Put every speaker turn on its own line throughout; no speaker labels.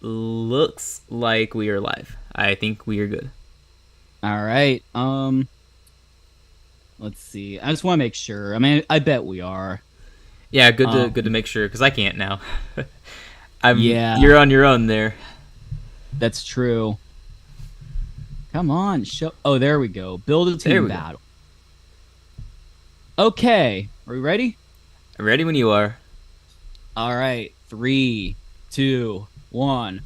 looks like we are live. I think we are good.
All right. Let's see. I just want to make sure. I mean, I bet we are.
Yeah, good to
Um,
make sure because I can't now. I'm
yeah,
You're on your own there.
that's true. Come on, show. Oh, there we go. Build a
There
team
we go.
battle. Okay, are we ready?
I'm ready when you are.
All right. Three, two, one.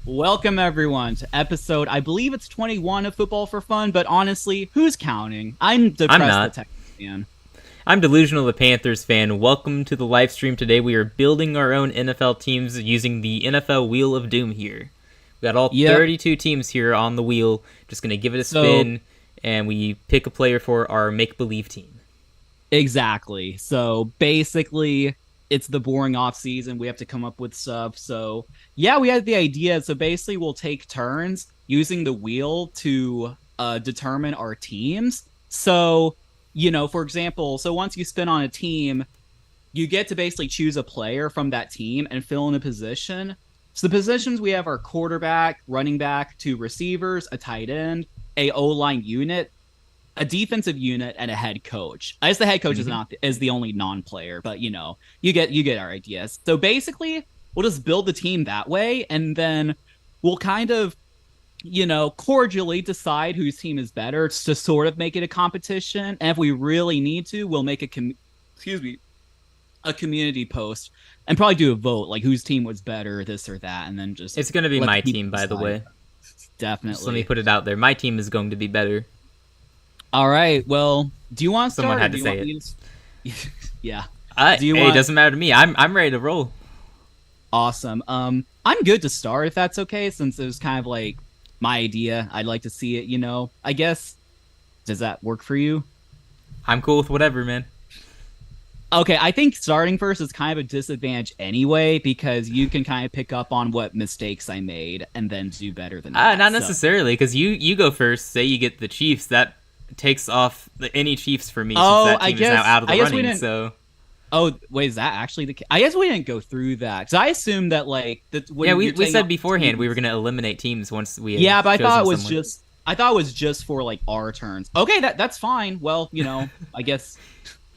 Welcome everyone to episode. I believe it's 21 of Football for Fun, but honestly, who's counting? I'm
I'm
depressed. The
not.
Texans fan.
I'm Delusional the Panthers fan. Welcome to the live stream today. We are building our own NFL teams using the NFL Wheel of Doom here. We got all
Yep.
32 teams here on the wheel. Just gonna give it a
So
spin, and we pick a player for our make-believe team.
exactly. So basically, it's the boring off season. We have to come up with stuff. So yeah, we had the idea. So basically, we'll take turns using the wheel to determine our teams. So for example, so once you spin on a team, you get to basically choose a player from that team and fill in a position. So the positions we have are quarterback, running back, two receivers, a tight end, a O line unit, a defensive unit, and a head coach. I guess the head coach is
Mm-hmm.
not is the only non-player, but you get our ideas. So basically, we'll just build the team that way, and then we'll kind of cordially decide whose team is better to sort of make it a competition. And if we really need to, we'll make excuse me, a community post and probably do a vote like whose team was better, this or that, and then just
It's gonna be
let the
my
people
team, by the
decide.
way. Just let me
Definitely.
put it out there. My team is going to be better.
All right. Well, do you want to
Someone
start or
had
do
to
you
say
want
it.
me to? Yeah. Do you
Hey, it
want?
doesn't matter to me. I'm ready to roll.
Awesome. I'm good to start if that's okay, since it was kind of like my idea. I'd like to see it. I guess. Does that work for you?
I'm cool with whatever, man.
Okay, I think starting first is kind of a disadvantage anyway because you can kind of pick up on what mistakes I made and then do better than that.
Not
So,
necessarily, because you go first. Say you get the Chiefs, that takes off any Chiefs for me since
oh,
that team is now out of
I
the
guess we
running.
didn't.
So
Oh, wait, is that actually the case? I guess we didn't go through that because I assumed that like that
yeah,
when
we
you're
we
taking
said
off
beforehand we were
teams.
gonna eliminate teams once we had
Yeah, but
chosen someone.
I thought it was just for like our turns. Okay, that's fine. Well, I guess.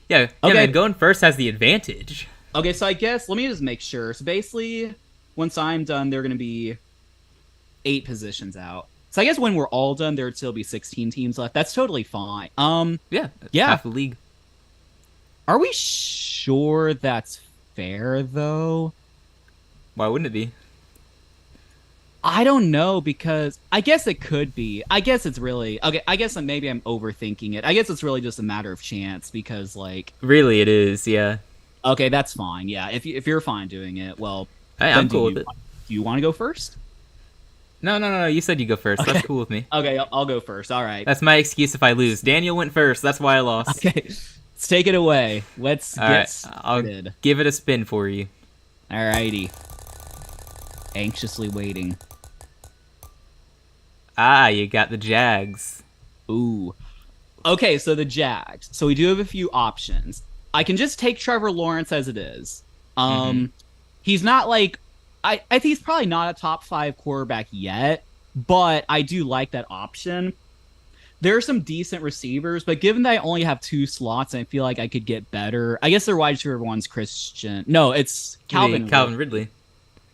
Yeah, yeah, man.
Okay,
Going first has the advantage.
okay. So I guess let me just make sure. So basically, once I'm done, there are gonna be 8 positions out. So I guess when we're all done, there'd still be 16 teams left. That's totally fine.
Yeah, it's
Yeah.
half the league.
Are we sure that's fair though?
Why wouldn't it be?
I don't know because I guess it could be. I guess it's really okay. I guess maybe I'm overthinking it. I guess it's really just a matter of chance because like
Really, it is. Yeah,
okay, that's fine. Yeah, if you're fine doing it, well,
hey,
then
I'm cool with it.
do you want to go first?
No, no, no, no. You said you go first.
Okay,
That's cool with me.
okay, I'll go first. All right.
That's my excuse if I lose. Daniel went first. That's why I lost.
Okay, let's take it away. Let's
All
get
right, I'll
started.
give it a spin for you.
All righty. Anxiously waiting.
You got the Jags.
Ooh. Okay, so the Jags. So we do have a few options. I can just take Trevor Lawrence as it is.
Mm-hmm.
He's not like I think he's probably not a top 5 quarterback yet, but I do like that option. There are some decent receivers, but given that I only have 2 slots, I feel like I could get better. I guess their wide receiver one's Christian. No, it's Calvin
Calvin Ridley.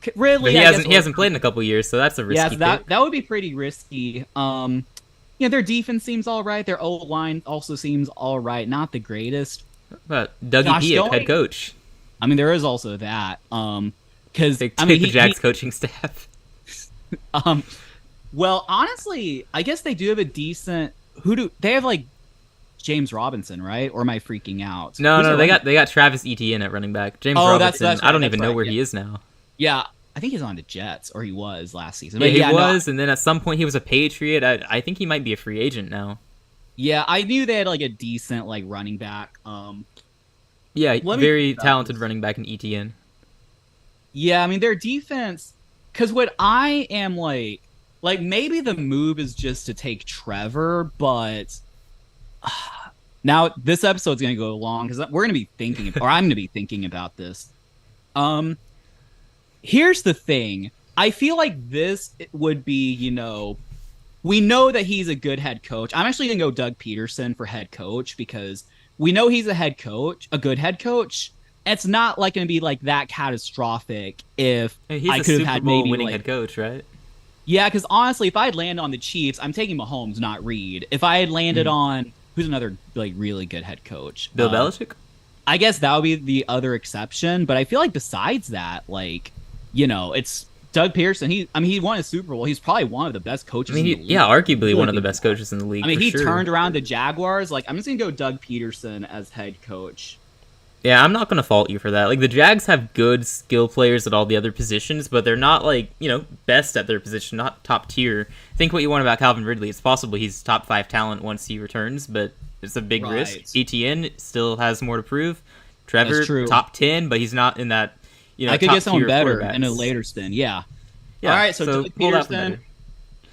But
Ridley.
he
I guess
hasn't he hasn't played in a couple years, so that's a
yeah,
risky
so that
pick.
that would be pretty risky. Their defense seems all right. Their O line also seems all right. Not the greatest.
But Dougie
Gosh,
P, head
going.
coach.
I mean, there is also that. Because
Take
I mean,
the Jags coaching staff.
um, well, honestly, I guess they do have a decent. Who do they have? Like James Robinson, right? Or am I freaking out?
No,
Who's
no,
their
they
running-
got Travis Etienne at running back. James
Oh,
Robinson.
that's
I
right.
don't
That's
even know
right.
where
Yeah,
he is now.
yeah. I think he's on the Jets, or he was last season.
Yeah,
But
he
yeah, no,
was, and then at some point he was a Patriot. I think he might be a free agent now.
yeah, I knew they had like a decent like running back.
Yeah,
Let me
very
think about
talented
this.
running back in Etienne.
Yeah, I mean their defense. Because what I am like maybe the move is just to take Trevor, but now this episode's gonna go long because we're gonna be thinking, or I'm gonna be thinking about this. Um, here's the thing: I feel like this would be, we know that he's a good head coach. I'm actually going to go Doug Peterson for head coach because we know he's a head coach, a good head coach. It's not like going to be like that catastrophic if
He's
I
a
could have
Super
had
Bowl
maybe
winning
like
head coach, right?
yeah, because honestly, if I had landed on the Chiefs, I'm taking Mahomes, not Reed. If I had landed on who's another like really good head coach,
Bill Belichick?
I guess that would be the other exception. But I feel like besides that, like it's Doug Pearson. He won a Super Bowl. He's probably one of the best coaches.
I mean,
in the league.
yeah, arguably
Really
one of the
think
best
that.
coaches in the league.
I mean,
for
he
sure.
turned around the Jaguars. Like, I'm just gonna go Doug Peterson as head coach.
Yeah, I'm not going to fault you for that. Like, the Jags have good skill players at all the other positions, but they're not, like, best at their position, not top tier. Think what you want about Calvin Ridley. It's possible he's top 5 talent once he returns, but it's a big risk. ETN still has more to prove. Trevor, top 10, but he's not in that,
I could get someone better
quarterbacks.
in a later stint, yeah.
Yeah,
all right, so Doug
pull that
Peterson,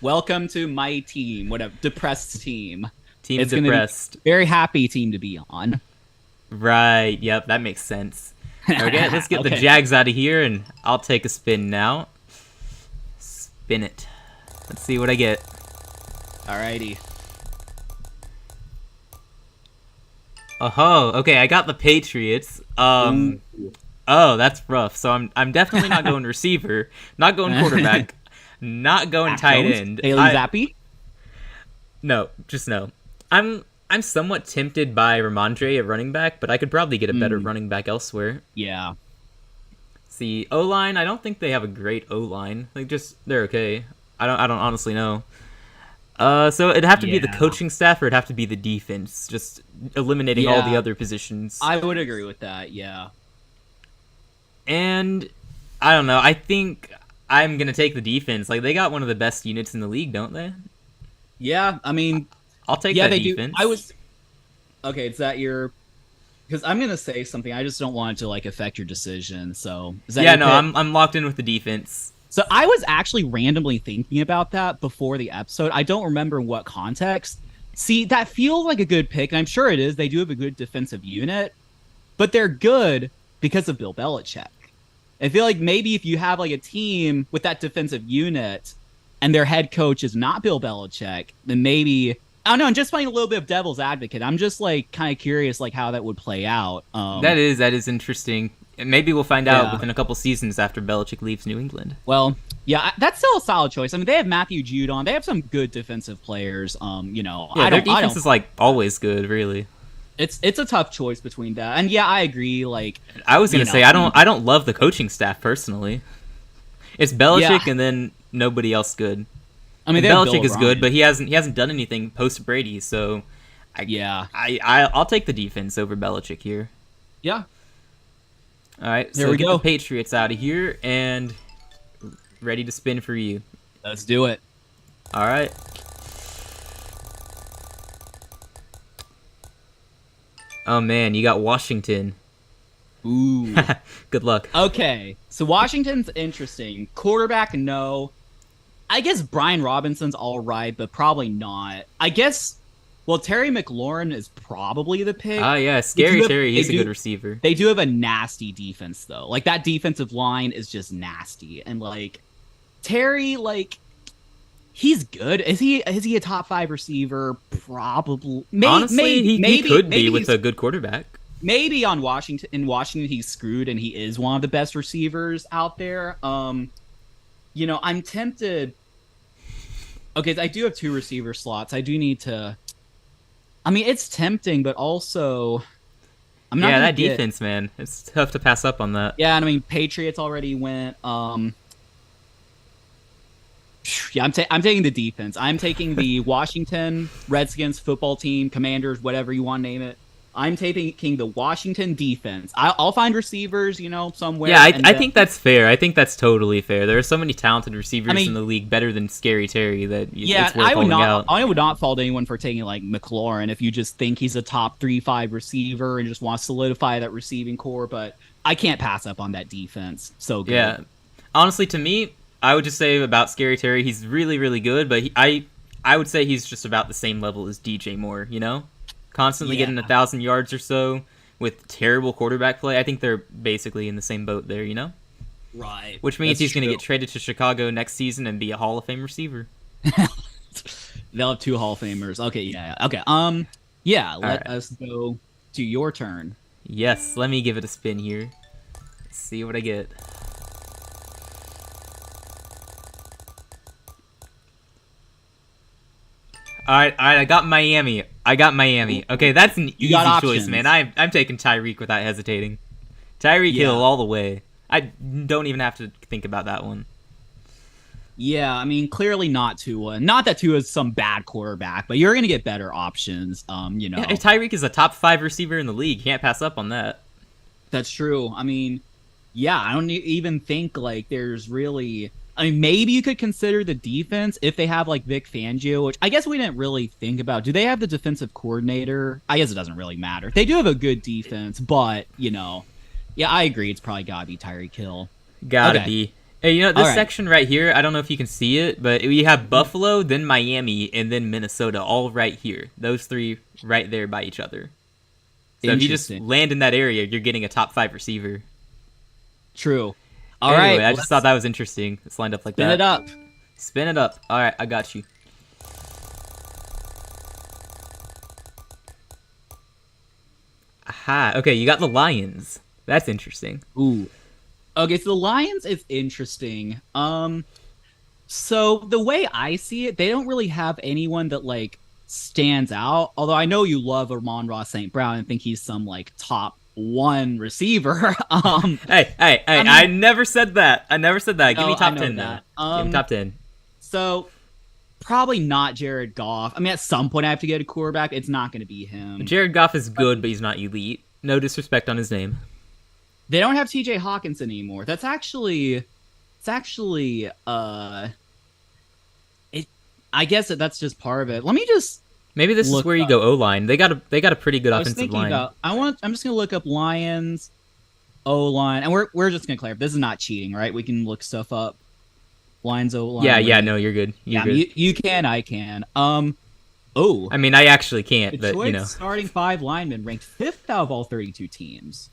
welcome to my team, whatever, depressed team.
Team
It's
depressed.
Very happy team to be on.
Right, yep, that makes sense. Okay, let's get the
Okay.
Jags out of here, and I'll take a spin now. Spin it. Let's see what I get.
Alrighty.
Oh, okay, I got the Patriots. Oh, that's rough. So I'm definitely not going receiver, not going quarterback, not going tight end.
Bailey Zappi?
No, just no. I'm somewhat tempted by Ramondre at running back, but I could probably get a better running back elsewhere.
Yeah.
See, O-line, I don't think they have a great O-line. Like, they're okay. I don't honestly know. So it'd have to be the coaching staff, or it'd have to be the defense, just eliminating all the other positions.
I would agree with that, yeah.
And I don't know. I think I'm gonna take the defense. Like, they got one of the best units in the league, don't they?
Yeah, I mean,
I'll take that
they
defense.
do. Okay, is that your? Because I'm gonna say something. I just don't want it to like affect your decision. So is that your pick?
I'm locked in with the defense.
So I was actually randomly thinking about that before the episode. I don't remember in what context. See, that feels like a good pick, and I'm sure it is. They do have a good defensive unit, but they're good because of Bill Belichick. I feel like maybe if you have like a team with that defensive unit and their head coach is not Bill Belichick, then maybe I don't know. I'm just playing a little bit of devil's advocate. I'm just like kind of curious like how that would play out.
That is interesting. Maybe we'll find out within a couple seasons after Belichick leaves New England.
Well, yeah, that's still a solid choice. I mean, they have Matthew Judon. They have some good defensive players.
Their defense is like always good, really.
It's a tough choice between that, and yeah, I agree. Like
I was gonna say, I don't love the coaching staff personally. It's Belichick and then nobody else good.
I mean,
Belichick is good, but he hasn't done anything post Brady. So, I'll take the defense over Belichick here.
Yeah.
All right,
there
so
we
get
go.
The Patriots out of here and ready to spin for you.
Let's do it.
All right. Oh man, you got Washington.
Ooh.
Good luck.
Okay, so Washington's interesting. Quarterback, no. I guess Brian Robinson's all right, but probably not. I guess, well, Terry McLaurin is probably the pick.
Yeah, Scary Terry, he's a good receiver.
They do have a nasty defense, though. Like, that defensive line is just nasty. And, like, Terry, like, he's good. Is he a top 5 receiver? Probably.
Honestly, he could be with a good quarterback.
Maybe in Washington he's screwed and he is one of the best receivers out there. I'm tempted. Okay, I do have 2 receiver slots. I do need to. I mean, it's tempting, but also, I'm not.
Yeah, that defense, man, it's tough to pass up on that.
Yeah, and I mean, Patriots already went. Yeah, I'm taking the defense. I'm taking the Washington Redskins football team, Commanders, whatever you want to name it. I'm taking the Washington defense. I'll find receivers, somewhere.
Yeah, I think that's fair. I think that's totally fair. There are so many talented receivers in the league, better than Scary Terry, that it's worth holding out.
I would not fault anyone for taking like McLaurin if you just think he's a top 3-5 receiver and just want to solidify that receiving core. But I can't pass up on that defense. So good.
Yeah, honestly, to me, I would just say about Scary Terry, he's really, really good. But I would say he's just about the same level as DJ Moore. Constantly getting 1,000 yards or so with terrible quarterback play. I think they're basically in the same boat there,
Right.
which means
That's
he's going to
true.
get traded to Chicago next season and be a Hall of Fame receiver.
They'll have 2 Hall of Famers. Okay, yeah. Okay. Yeah,
All
let
right.
us go to your turn.
Yes, let me give it a spin here. Let's see what I get. All right, I got Miami. Okay, that's an easy
got
choice,
options.
man. I'm taking Tyreek without hesitating. Tyreek
Yeah.
Hill all the way. I don't even have to think about that one.
Yeah, I mean, clearly not Tua. Not that Tua is some bad quarterback, but you're gonna get better options.
Yeah, Tyreek is a top 5 receiver in the league. Can't pass up on that.
That's true. I mean, yeah, I don't even think like there's really. I mean, maybe you could consider the defense if they have like Vic Fangio, which I guess we didn't really think about. Do they have the defensive coordinator? I guess it doesn't really matter. They do have a good defense, but yeah, I agree. It's probably gotta be Tyreek Hill.
Gotta
Okay.
be. Hey, this
All right.
section right here, I don't know if you can see it, but we have Buffalo, then Miami, and then Minnesota, all right here. Those 3 right there by each other. So if you just
Interesting.
land in that area, you're getting a top 5 receiver.
True. All right.
Anyway, I
let's
just thought that was interesting. It's lined up like
spin
that.
it up.
Spin it up. All right, I got you. Aha. Okay, you got the Lions. That's interesting.
Ooh. Okay, so the Lions is interesting. So the way I see it, they don't really have anyone that like stands out. Although I know you love Amon-Ra St. Brown and think he's some like top 1 receiver.
Hey, I never said that. Give
No,
me
I
top
know
10
that.
now. Give me top 10.
So probably not Jared Goff. I mean, at some point I have to get a quarterback. It's not going to be him.
Jared Goff is good, but he's not elite. No disrespect on his name.
They don't have TJ Hawkinson anymore. It's actually I guess that's just part of it. Let me just
Maybe this is
look
where you
up.
go O-line. They got a pretty good
I was
offensive
thinking
line.
about I'm just gonna look up Lions O-line, and we're just gonna clarify. This is not cheating, right? We can look stuff up. Lions O-line.
Yeah, no, you're good. You're
Yeah,
good.
you can, I can. Oh,
I mean, I actually can't, but
Detroit's starting 5 linemen ranked 5th out of all 32 teams.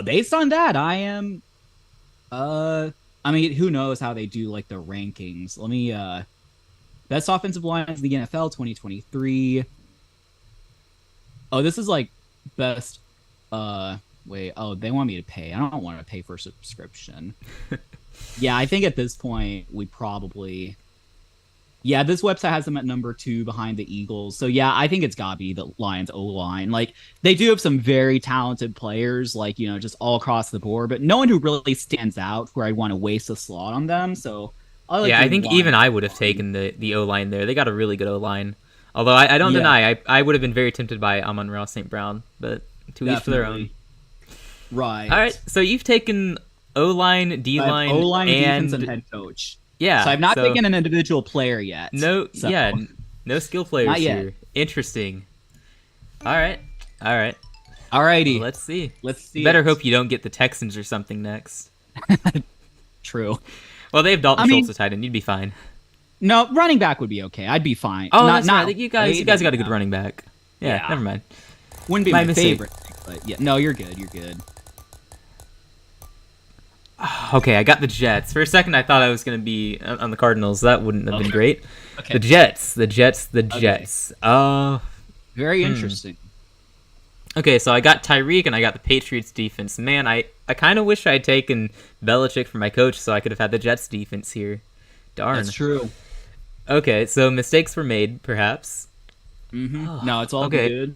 Based on that, I am. I mean, who knows how they do like the rankings? Let me. Best offensive lines in the NFL 2023. Oh, this is like best. Wait. Oh, they want me to pay. I don't want to pay for a subscription. Yeah, I think at this point we probably. Yeah, this website has them at number 2 behind the Eagles. So yeah, I think it's gotta be the Lions O-line. Like they do have some very talented players, like just all across the board, but no one who really stands out where I want to waste a slot on them. So
I think even I would have taken the O-line there. They got a really good O-line. Although I don't deny, I would have been very tempted by Amon-Ra St. Brown, but to each for their own.
Right.
All right, so you've taken O-line, D-line,
O-line,
and
defense, and head coach.
yeah.
So I've not taken an individual player yet.
No,
so.
yeah, no skill players
Not yet.
here. Interesting. All right.
Alrighty.
Well, let's see.
Let's see.
Better hope you don't get the Texans or something next.
True.
Well, they have Dalton
I mean-
Schultz at tight end. You'd be fine.
No, running back would be okay. I'd be fine.
Oh,
not,
that's
not
right. You guys got a good running back. Yeah,
Yeah.
never mind.
Wouldn't be
My
my
mistake.
favorite, but yeah. No, you're good. You're good.
Okay, I got the Jets. For a second, I thought I was going to be on the Cardinals. That wouldn't have been
Okay.
great.
Okay.
The Jets.
Very interesting.
Okay, so I got Tyreek and I got the Patriots defense. Man, I kind of wish I had taken Belichick for my coach so I could have had the Jets defense here. Darn.
That's true.
Okay, so mistakes were made, perhaps.
No, it's all
Okay.
good.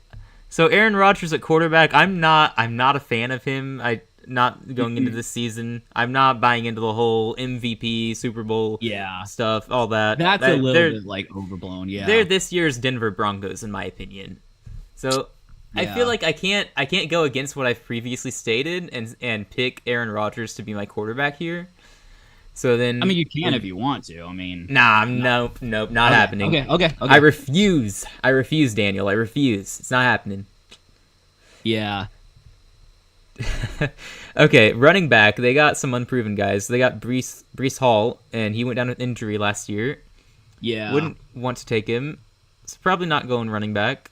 So Aaron Rodgers at quarterback, I'm not a fan of him. Not going into this season. I'm not buying into the whole MVP, Super Bowl
Yeah.
stuff, all that.
That's a
They're-
little bit like overblown. Yeah.
They're this year's Denver Broncos, in my opinion. So I
Yeah.
feel like I can't go against what I've previously stated and pick Aaron Rodgers to be my quarterback here. So then,
I mean, you can if you want to. I mean,
nope, not happening.
Okay.
I refuse, Daniel. I refuse. It's not happening.
Yeah.
Okay, running back. They got some unproven guys. They got Brees Hall, and he went down with injury last year.
Yeah.
Wouldn't want to take him. It's probably not going running back.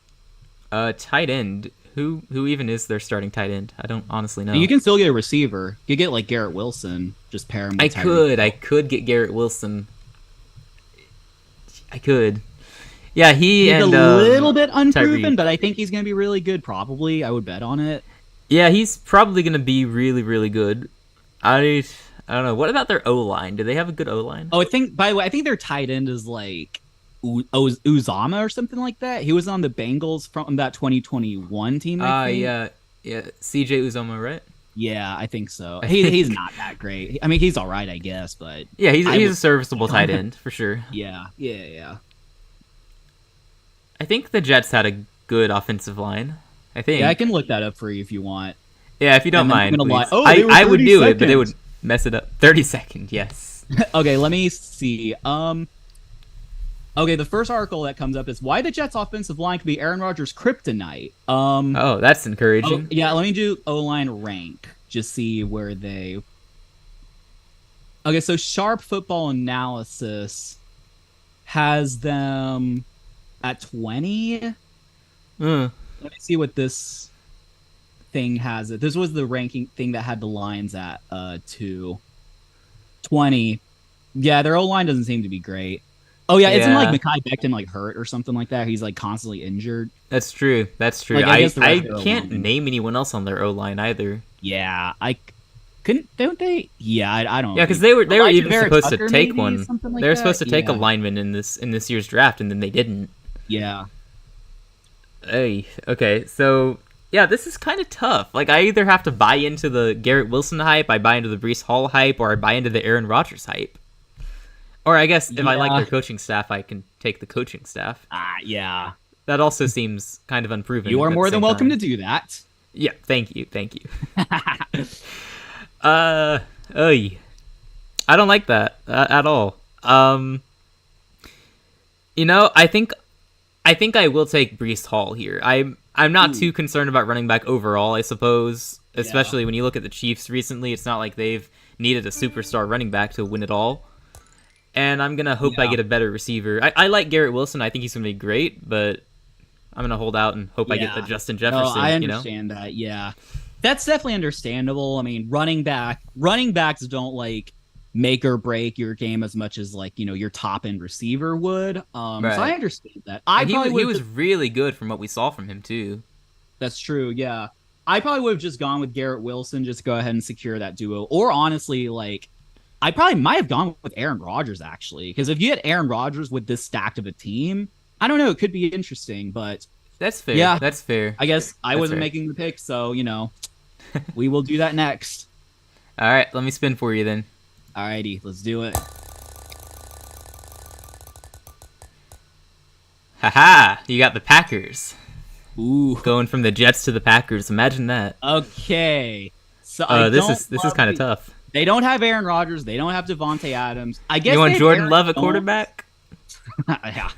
Tight end. Who even is their starting tight end? I don't honestly know.
You can still get a receiver. You get like Garrett Wilson. Just pair him with
I could get Garrett Wilson. I could. Yeah,
he's
and
a little bit unproven,
Tyreek.
but I think he's going to be really good. Probably, I would bet on it.
Yeah, he's probably going to be really, really good. I don't know. What about their O-line? Do they have a good O-line?
Oh, by the way, I think their tight end is like Uzama or something like that. He was on the Bengals from that 2021 team. I think.
Yeah. CJ Uzoma, right?
Yeah, I think so. He's not that great. I mean, he's all right, I guess, but
yeah, he's a serviceable tight end for sure.
Yeah.
I think the Jets had a good offensive line. I think.
Yeah, I can look that up for you if you want.
Yeah, if you don't mind.
Oh,
I would do it, but it would mess it up. 30 seconds, yes.
Okay, let me see. Okay, the first article that comes up is why the Jets' offensive line could be Aaron Rodgers' kryptonite.
Oh, that's encouraging.
Yeah, let me do O-line rank. Just see where they. Okay, so Sharp Football Analysis has them at 20. Let me see what this thing has it. This was the ranking thing that had the lines at 20. Yeah, their O-line doesn't seem to be great. Oh yeah, isn't like Mekhi Becton like hurt or something like that? He's like constantly injured.
That's true. Like, I can't name anyone else on their O-line either.
Yeah, I couldn't. Don't they? Yeah, I don't.
Yeah, because they were even supposed to take one.
Like
they were supposed to take a lineman in this year's draft, and then they didn't.
Yeah.
Hey, okay, so yeah, this is kind of tough. Like, I either have to buy into the Garrett Wilson hype, I buy into the Breece Hall hype, or I buy into the Aaron Rodgers hype. Or I guess if I like their coaching staff, I can take the coaching staff.
Yeah.
That also seems kind of unproven.
You are more than welcome to do that.
Yeah, thank you. I don't like that at all. I think I will take Breece Hall here. I'm not too concerned about running back overall, I suppose. Especially when you look at the Chiefs recently, it's not like they've needed a superstar running back to win it all. And I'm going to hope I get a better receiver. I like Garrett Wilson. I think he's going to be great, but I'm going to hold out and hope I get the Justin Jefferson.
No, I understand that, yeah. That's definitely understandable. I mean, running backs don't, like, make or break your game as much as, like, your top-end receiver would. Right. So I understand that.
He was really good from what we saw from him, too.
That's true, yeah. I probably would have just gone with Garrett Wilson, just go ahead and secure that duo. Or, honestly, like, I probably might have gone with Aaron Rodgers, actually, because if you had Aaron Rodgers with this stacked of a team, I don't know, it could be interesting, but
that's fair.
Yeah,
that's fair.
I guess I wasn't making the pick, so we will do that next.
All right, let me spin for you then.
Alrighty, let's do it.
Haha! You got the Packers.
Ooh,
going from the Jets to the Packers. Imagine that.
Okay, so
this is kind of tough.
They don't have Aaron Rodgers. They don't have Devontae Adams. I guess
you want Jordan Love at quarterback?
Yeah.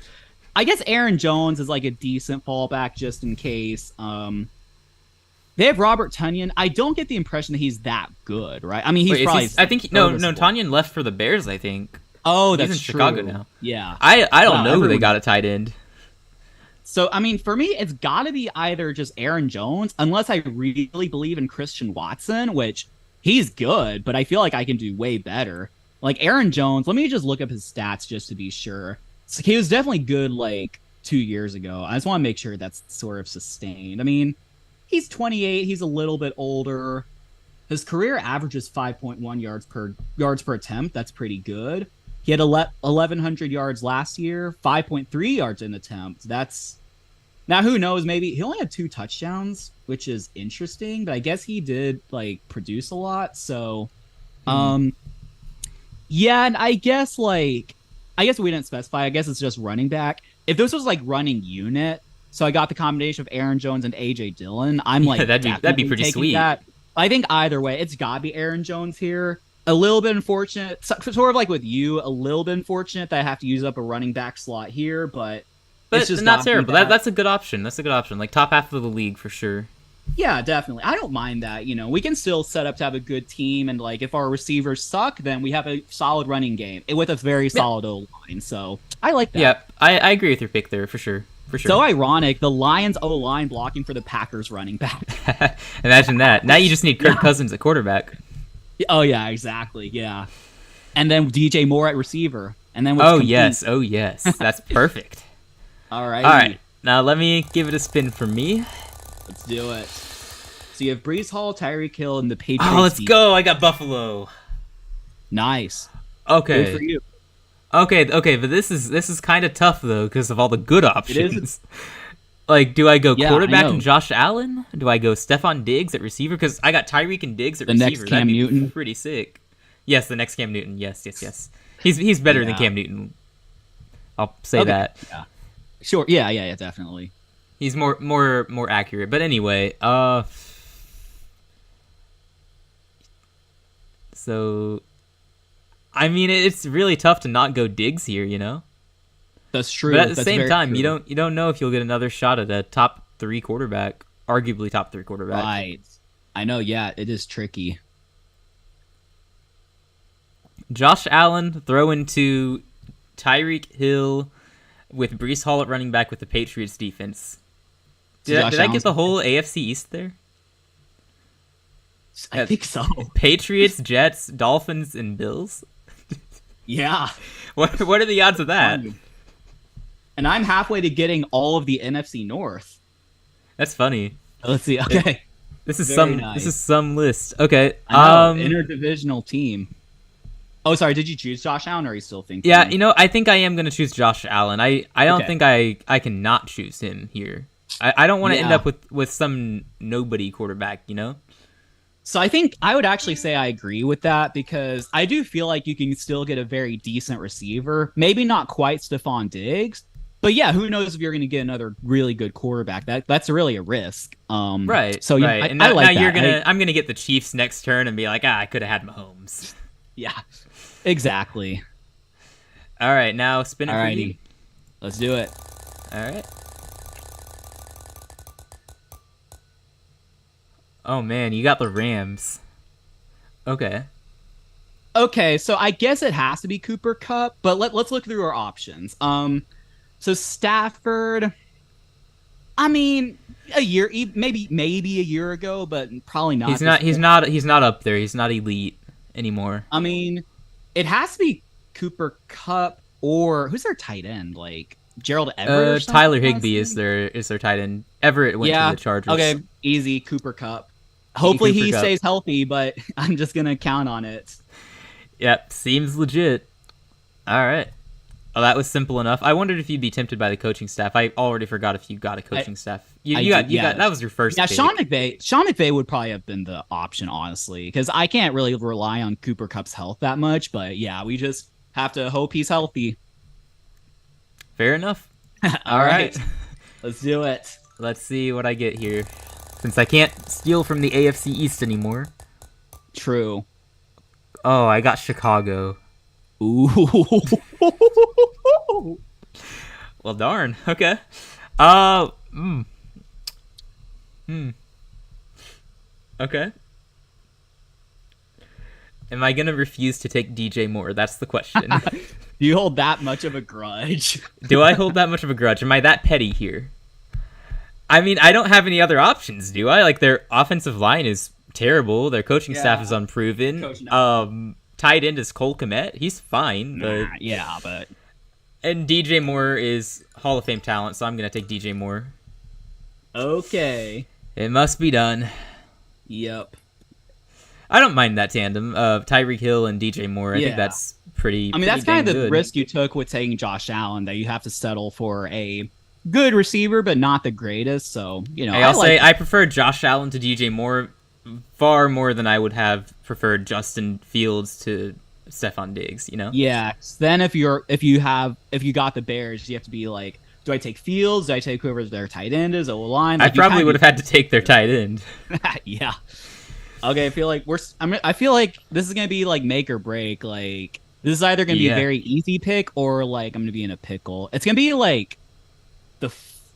I guess Aaron Jones is like a decent fallback just in case. They have Robert Tonyan. I don't get the impression that he's that good, right? I mean, he's probably.
I think no. Tonyan left for the Bears. I think.
Oh, that's
he's in
true.
Chicago now.
Yeah.
I don't know who they got a tight end.
So, I mean, for me, it's got to be either just Aaron Jones, unless I really believe in Christian Watson, which. He's good, but I feel like I can do way better. Like Aaron Jones, let me just look up his stats just to be sure. So he was definitely good like 2 years ago. I just want to make sure that's sort of sustained. I mean, he's 28. He's a little bit older. His career average is 5.1 yards per attempt. That's pretty good. He had 1,100 yards last year, 5.3 yards in attempt. That's now who knows? Maybe he only had 2 touchdowns, which is interesting. But I guess he did like produce a lot. So, yeah, and I guess we didn't specify. I guess it's just running back. If this was like running unit, so I got the combination of Aaron Jones and AJ Dillon. I'm like,
that'd be pretty sweet.
That. I think either way, it's gotta be Aaron Jones here. A little bit unfortunate, sort of like with you, a little bit unfortunate that I have to use up a running back slot here, but it's just
not terrible. That's a good option. That's a good option. Like top half of the league for sure.
Yeah, definitely. I don't mind that. We can still set up to have a good team, and like if our receivers suck, then we have a solid running game with a very solid O line. So I like that.
Yeah, I agree with your pick there for sure. for sure.
So ironic. The Lions O-line blocking for the Packers running back.
Imagine that. Now you just need Kirk Cousins at quarterback.
Oh yeah, exactly. Yeah, and then DJ Moore at receiver, and then
yes, that's perfect.
All right.
All right, now let me give it a spin for me.
Let's do it. So you have Brees Hall, Tyreek Hill, and the Patriots.
Oh, let's go! I got Buffalo.
Nice.
Okay.
Good for you.
Okay, but this is kind of tough though because of all the good options. Like, do I go quarterback and Josh Allen? Do I go Stephon Diggs at receiver? Because I got Tyreek and Diggs at receiver.
The next Cam Newton.
Pretty sick. Yes, the next Cam Newton. Yes. He's better than Cam Newton. I'll say that.
Yeah. Sure. Yeah, definitely.
He's more accurate. But anyway, so I mean, it's really tough to not go Diggs here, you know?
That's true.
But at the same time, you don't know if you'll get another shot at a top 3 quarterback, arguably top 3 quarterback.
Right. I know, yeah, it is tricky.
Josh Allen throw into Tyreek Hill with Brees Hall at running back with the Patriots defense. Did I get the whole AFC East there?
I think so.
Patriots, Jets, Dolphins, and Bills?
Yeah.
What are the odds of that?
And I'm halfway to getting all of the NFC North.
That's funny.
Let's see. Okay.
This is some list. Okay.
Interdivisional team. Oh, sorry. Did you choose Josh Allen, or are you still thinking?
Yeah, I think I am gonna choose Josh Allen. I don't think I can not choose him here. I don't want to end up with some nobody quarterback, you know?
So I think I would actually say I agree with that, because I do feel like you can still get a very decent receiver. Maybe not quite Stephon Diggs, but yeah, who knows if you're going to get another really good quarterback? That's really a risk.
Right.
So
right.
I like that.
I'm gonna get the Chiefs next turn and be like, I could have had Mahomes.
Yeah. Exactly.
All right, now spin it for you.
Let's do it.
All right. Oh man, you got the Rams. Okay.
Okay, so I guess it has to be Cooper Kupp, but let's look through our options. So Stafford, I mean, maybe a year ago, but probably not.
He's not up there. He's not elite anymore.
I mean, it has to be Cooper Kupp, or who's their tight end? Like Gerald Everett?
Tyler Higbee is their tight end. Everett went to the Chargers.
Okay, easy. Cooper Kupp. Hopefully he stays healthy, but I'm just gonna count on it.
Yep, seems legit. All right. Oh, that was simple enough. I wondered if you'd be tempted by the coaching staff. I already forgot if you got a coaching staff. You got that was your first.
Yeah,
pick.
Sean McVay would probably have been the option, honestly, because I can't really rely on Cooper Kupp's health that much. But yeah, we just have to hope he's healthy.
Fair enough.
All right, let's do it.
Let's see what I get here, since I can't steal from the AFC East anymore.
True.
Oh, I got Chicago.
Ooh.
Well, darn. Okay. Okay. Am I gonna refuse to take DJ Moore? That's the question.
Do you hold that much of a grudge?
Do I hold that much of a grudge? Am I that petty here? I mean, I don't have any other options, do I? Like, their offensive line is terrible. Their coaching staff is unproven. Tight end is Cole Kmet. He's fine, but and DJ Moore is Hall of Fame talent, so I'm gonna take DJ Moore.
Okay.
It must be done.
Yep.
I don't mind that tandem of Tyreek Hill and DJ Moore. I think that's pretty.
I mean, that's kind of the risk you took with taking Josh Allen, that you have to settle for a good receiver, but not the greatest. So,
I prefer Josh Allen to DJ Moore far more than I would have preferred Justin Fields to Stephon Diggs, you know?
Yeah. Then if you got the Bears, you have to be like, do I take Fields? Do I take whoever their tight end is, O-line? Like,
I probably would have had to take their tight end.
Yeah. Okay, I feel like I feel like this is gonna be like make or break. Like, this is either gonna be a very easy pick, or like I'm gonna be in a pickle. It's gonna be like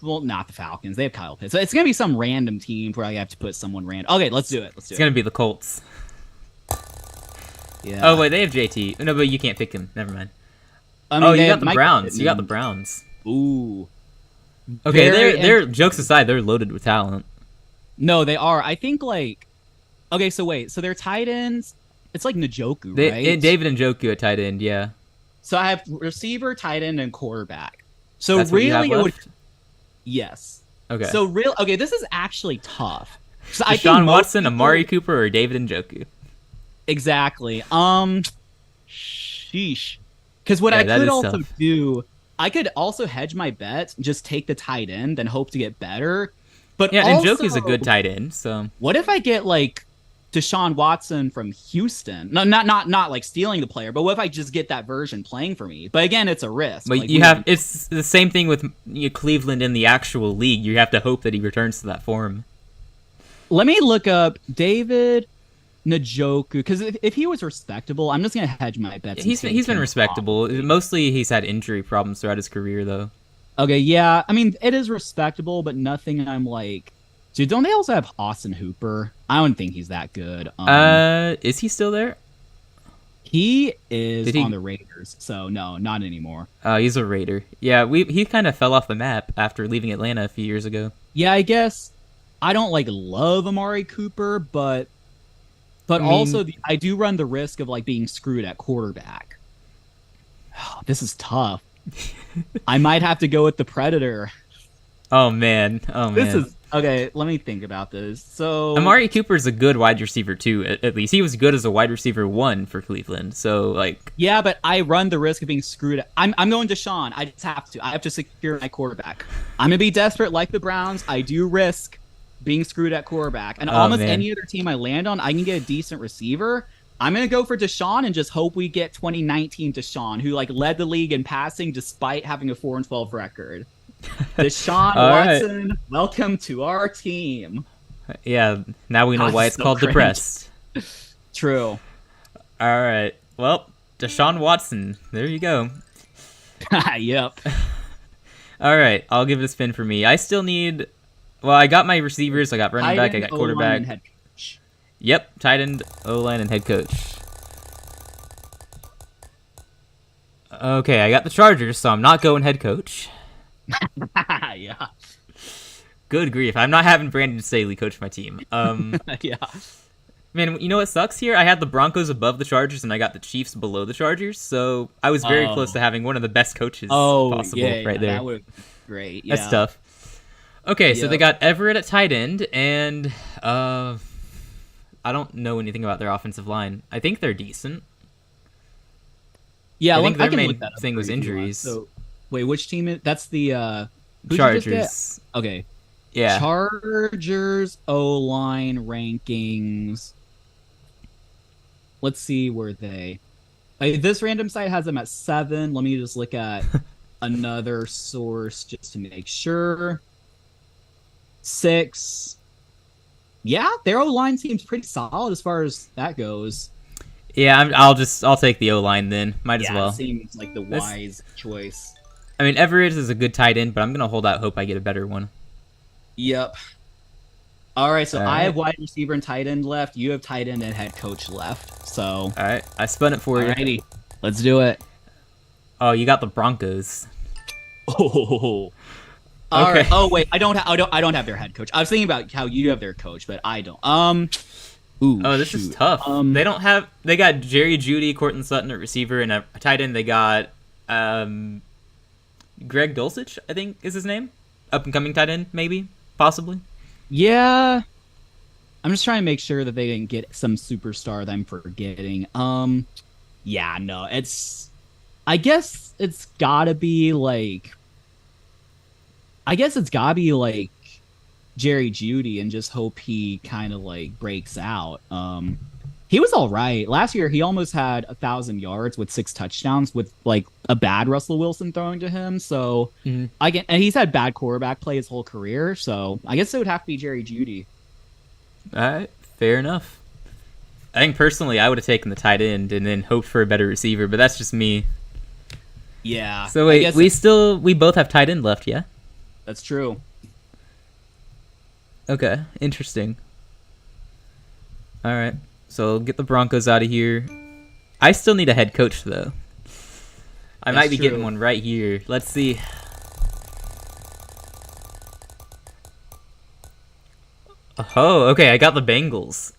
not the Falcons. They have Kyle Pitts. So it's gonna be some random team where I have to put someone random. Okay, let's do it.
It's gonna be the Colts.
Yeah.
Oh wait, they have JT. No, but you can't pick him. Never mind.
I mean,
you got the Browns. You got the Browns.
Ooh.
Okay,
Very
they're jokes aside, they're loaded with talent.
No, they are. I think like okay, so wait, so their tight ends, it's like Njoku, right?
David and Njoku at tight end, yeah.
So I have receiver, tight end, and quarterback. So
That's what you have
really, it would
left?
yes.
Okay.
So real okay, this is actually tough. So I think
Deshaun
most
Watson,
people-
Amari Cooper, or David and Njoku?
exactly. Sheesh. Because what
Yeah,
I
that
could
is
also
tough.
do, I could also hedge my bet, just take the tight end, and hope to get better. But
Yeah, and
also,
Njoku's a good tight end, so
what if I get like Deshaun Watson from Houston? No, not like stealing the player, but what if I just get that version playing for me? But again, it's a risk.
but
Like,
you have it's the same thing with Cleveland in the actual league. You have to hope that he returns to that form.
let me look up David Njoku because if he was respectable, I'm just gonna hedge my bets. and
He's
take
been
him
respectable.
probably.
Mostly he's had injury problems throughout his career though.
Okay, yeah. I mean, it is respectable, but nothing I'm like, dude, don't they also have Austin Hooper? I don't think he's that good.
Is he still there?
He is
Did he-
on the Raiders, so no, not anymore.
He's a Raider. Yeah, he kind of fell off the map after leaving Atlanta a few years ago.
Yeah, I guess I don't like love Amari Cooper, but
I mean-
also I do run the risk of like being screwed at quarterback. This is tough. I might have to go with the Predator.
Oh man.
This is okay. Let me think about this. So
Amari Cooper's a good wide receiver too. At least he was good as a wide receiver 1 for Cleveland. So like,
yeah, but I run the risk of being screwed. I'm going to Sean. I just have to. I have to secure my quarterback. I'm gonna be desperate like the Browns. I do risk being screwed at quarterback, and
Oh,
almost
man.
any other team I land on, I can get a decent receiver. I'm gonna go for Deshaun and just hope we get 2019 Deshaun, who like led the league in passing despite having a 4-12 record. Deshaun
All right.
Watson, welcome to our team.
yeah. Now we know
God,
why
it's
it's
so
called
cringe.
depressed.
True.
All right. Well, Deshaun Watson. There you go.
Yep.
All right. I'll give it a spin for me. I still need. Well, I got my receivers. I got running back. I got
O-line
quarterback.
and head coach.
Yep. Tight end, O-line, and head coach. Okay, I got the Chargers, so I'm not going head coach.
Yeah.
Good grief. I'm not having Brandon Staley coach my team.
Yeah.
Man, you know what sucks here? I had the Broncos above the Chargers, and I got the Chiefs below the Chargers, so I was very close to having one of the best coaches possible right there.
That would be great. Yeah.
That's tough. Okay, so they
Yep.
got Everett at tight end, and I don't know anything about their offensive line. I think they're decent.
Yeah,
I think their
can
main
look that up
thing
for
was
you if you want.
injuries.
So, wait, which team? That's the who'd you just get?
Chargers.
Okay.
Yeah.
Chargers O-line rankings. Let's see where they. This random site has them at 7. Let me just look at another source just to make sure. 6. Yeah, their O-line seems pretty solid as far as that goes.
Yeah, I'll take the O-line then. Might as
Yeah,
well.
it seems like the
This-
wise choice.
I mean, Everett is a good tight end, but I'm gonna hold out hope I get a better one.
Yep. All right, so
All
I have
right.
wide receiver and tight end left. You have tight end and head coach left. So,
All right, I spun it for you.
alrighty, let's do it.
Oh, you got the Broncos.
Oh. All
Okay.
right. Oh wait, I don't have their head coach. I was thinking about how you have their coach, but I don't. Ooh.
Oh, this is
shoot.
tough. They don't have. They got Jerry Judy, Cortland Sutton at receiver, and a tight end. They got Greg Dulcich, I think is his name. Up and coming tight end, maybe, possibly.
Yeah. I'm just trying to make sure that they didn't get some superstar that I'm forgetting. Yeah, no, it's. I guess it's gotta be like. I guess it's gotta be like Jerry Judy and just hope he kind of like breaks out. He was all right last year. He almost had 1,000 yards with 6 touchdowns with like a bad Russell Wilson throwing to him. So
Mhm.
and he's had bad quarterback play his whole career. So I guess it would have to be Jerry Judy.
All right, fair enough. I think personally, I would have taken the tight end and then hoped for a better receiver, but that's just me.
Yeah.
So
I
wait,
guess
we both have tight end left, yeah?
that's true.
Okay, interesting. All right, so get the Broncos out of here. I still need a head coach though. I might
That's
be getting
true.
one right here. Let's see. Oh, okay. I got the Bengals.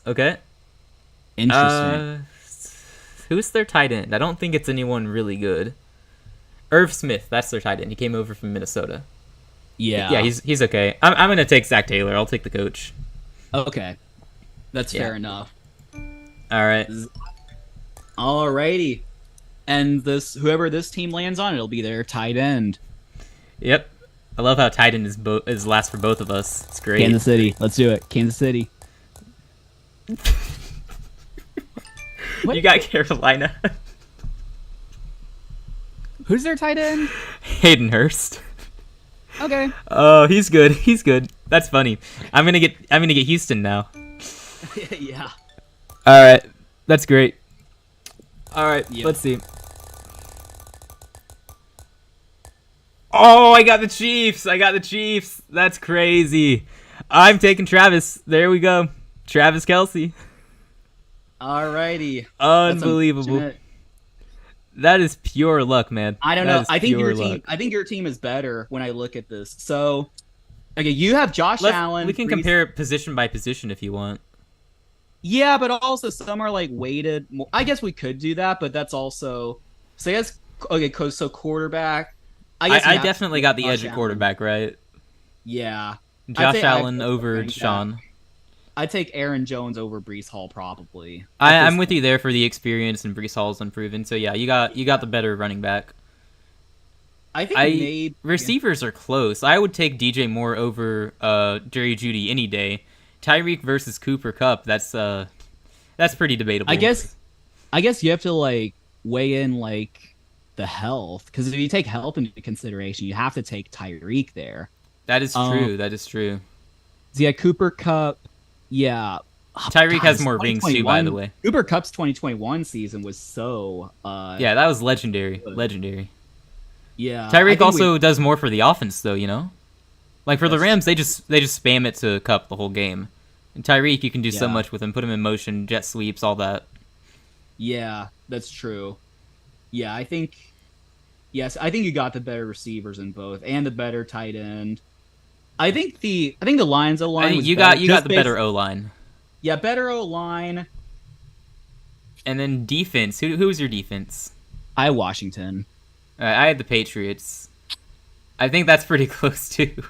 Okay.
Interesting.
Who's their tight end? I don't think it's anyone really good. Irv Smith. That's their tight end. He came over from Minnesota.
Yeah.
Yeah, he's okay. I'm gonna take Zach Taylor. I'll take the coach.
Okay. That's
Yeah.
fair enough.
All right.
Alrighty. And whoever this team lands on, it'll be their tight end.
Yep. I love how tight end is last for both of us. It's great.
Kansas City. Let's do it. Kansas City.
You got Carolina.
Who's their tight end?
Hayden Hurst.
Okay.
Oh, he's good. He's good. That's funny. I'm gonna get Houston now.
Yeah.
All right. That's great. All right.
Yep.
Let's see. Oh, I got the Chiefs. That's crazy. I'm taking Travis. There we go. Travis Kelce.
Alrighty.
Unbelievable. That is pure luck, man.
I don't
That
know.
is
I think
pure
your team.
luck.
I think your team is better when I look at this. So, okay, you have Josh Allen.
We can compare position by position if you want.
Yeah, but also some are like weighted. I guess we could do that, but that's also. So I guess okay. So quarterback.
I definitely got the
Josh
edge at
Allen.
quarterback, right?
Yeah.
Josh Allen over Deshaun.
I'd take Aaron Jones over Breece Hall probably.
I'm with you there for the experience, and Breece Hall's unproven. So yeah, you got the better running back.
I think
Receivers are close. I would take DJ Moore over Jerry Jeudy any day. Tyreek versus Cooper Kupp. That's pretty debatable.
I guess you have to like weigh in like the health, because if you take health into consideration, you have to take Tyreek there.
That is true.
So yeah, Cooper Kupp. Yeah.
Tyreek has more rings too, by the way.
Cooper Kupp's 2021 season was so
yeah, that was legendary. Legendary.
Yeah.
Tyreek also does more for the offense though, you know? Like for the Rams, they just spam it to Kupp the whole game. And Tyreek, you can do so much with him, put him in motion, jet sweeps, all that.
Yeah, that's true. Yeah, I think you got the better receivers in both and the better tight end. I think the Lions O line.
I think you got the better O line.
Yeah, better O line.
And then defense. Who was your defense?
I have Washington.
I had the Patriots. I think that's pretty close too.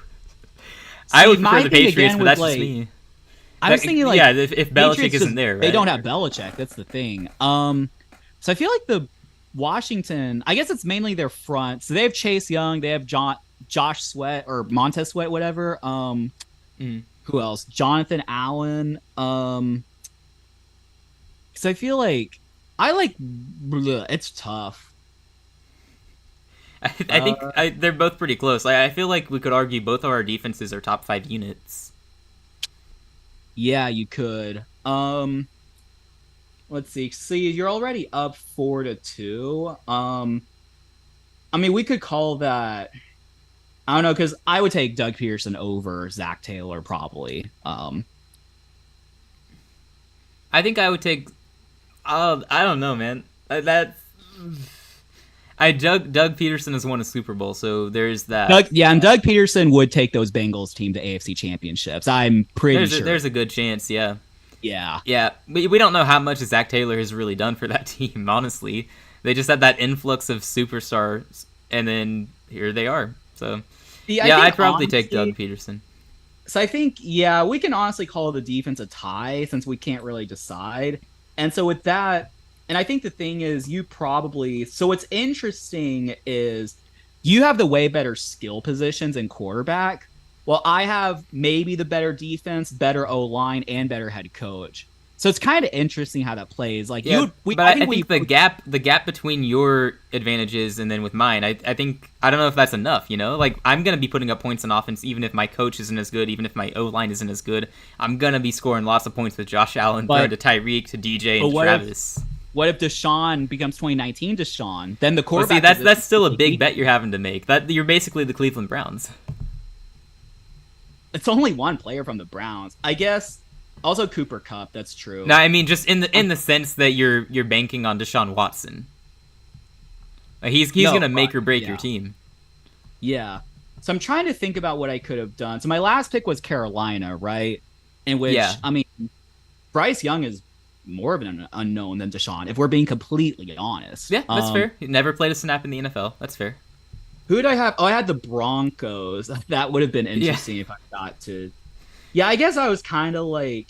I would prefer the Patriots, but that's just me.
I was thinking like,
yeah, if Belichick isn't there, right?
They don't have Belichick. That's the thing. So I feel like the Washington. I guess it's mainly their front. So they have Chase Young. They have Josh Sweat or Montez Sweat, whatever. Who else? Jonathan Allen. So I feel like it's tough.
I think they're both pretty close. I feel like we could argue both of our defenses are top 5 units.
Yeah, you could. Let's see. See, you're already up 4-2. I mean, we could call that. I don't know, because I would take Doug Peterson over Zach Taylor probably.
I think I would take. I don't know, man. Doug Peterson has won a Super Bowl, so there's that.
And Doug Peterson would take those Bengals team to AFC championships. I'm pretty sure.
There's a good chance, yeah.
Yeah.
Yeah, we don't know how much Zach Taylor has really done for that team, honestly. They just had that influx of superstars, and then here they are. So, I'd probably take Doug Peterson.
So I think, we can honestly call the defense a tie since we can't really decide. And so with that, and I think the thing is so what's interesting is you have the way better skill positions in quarterback. Well, I have maybe the better defense, better O-line, and better head coach. So it's kind of interesting how that plays. Like,
I think the gap between your advantages and then with mine, I think I don't know if that's enough. You know, like I'm gonna be putting up points on offense, even if my coach isn't as good, even if my O-line isn't as good. I'm gonna be scoring lots of points with Josh Allen, to Tyreek, to DJ, and Travis.
What if Deshaun becomes 2019 Deshaun? Then the quarterback.
Well, see, that's still a big bet you're having to make. That you're basically the Cleveland Browns.
It's only one player from the Browns, I guess. Also, Cooper Kupp. That's true.
No, I mean just in the sense that you're banking on Deshaun Watson. He's gonna make or break your team.
Yeah. So I'm trying to think about what I could have done. So my last pick was Carolina, right? In which,
Yeah.
I mean, Bryce Young is more of an unknown than Deshaun, if we're being completely honest.
Yeah, that's fair. He never played a snap in the NFL. That's fair.
Who did I have? Oh, I had the Broncos. That would have been interesting if I got to. Yeah, I guess I was kind of like,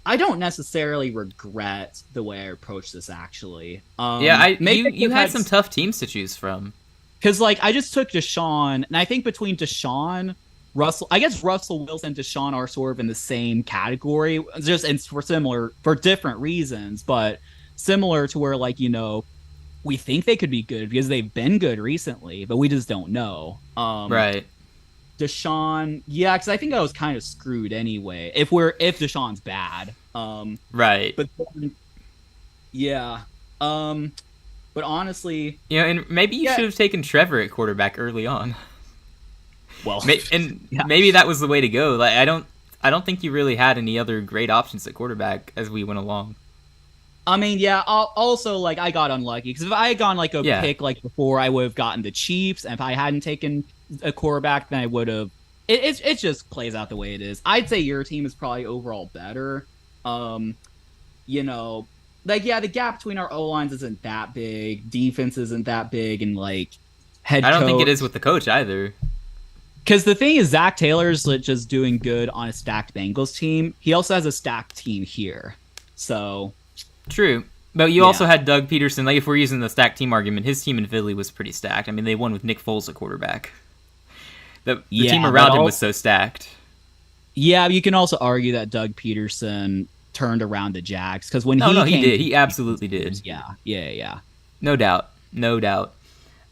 I don't necessarily regret the way I approached this actually.
Yeah,
maybe
you had some tough teams to choose from.
Because like I just took Deshaun, and I think between Deshaun, Russell, I guess Russell Wilson and Deshaun are sort of in the same category, just and for different reasons, but similar to where like we think they could be good because they've been good recently, but we just don't know.
Right.
Deshaun, yeah, because I think I was kind of screwed anyway. If Deshaun's bad,
Right.
but yeah, but honestly,
and maybe you should have taken Trevor at quarterback early on.
Well,
maybe that was the way to go. Like I don't think you really had any other great options at quarterback as we went along.
I mean, yeah. Also, like, I got unlucky because if I had gone like a pick like before, I would have gotten the Chiefs, and if I hadn't taken a quarterback, then I would have. It just plays out the way it is. I'd say your team is probably overall better. Like the gap between our O lines isn't that big, defense isn't that big, and like head.
I don't think it is with the coach either.
Because the thing is, Zach Taylor's just doing good on a stacked Bengals team. He also has a stacked team here, so.
True. But you also had Doug Peterson. Like, if we're using the stacked team argument, his team in Philly was pretty stacked. I mean, they won with Nick Foles at quarterback. The team around him was so stacked.
Yeah, you can also argue that Doug Peterson turned around the Jags. Because when
he did. He absolutely did.
Yeah.
No doubt.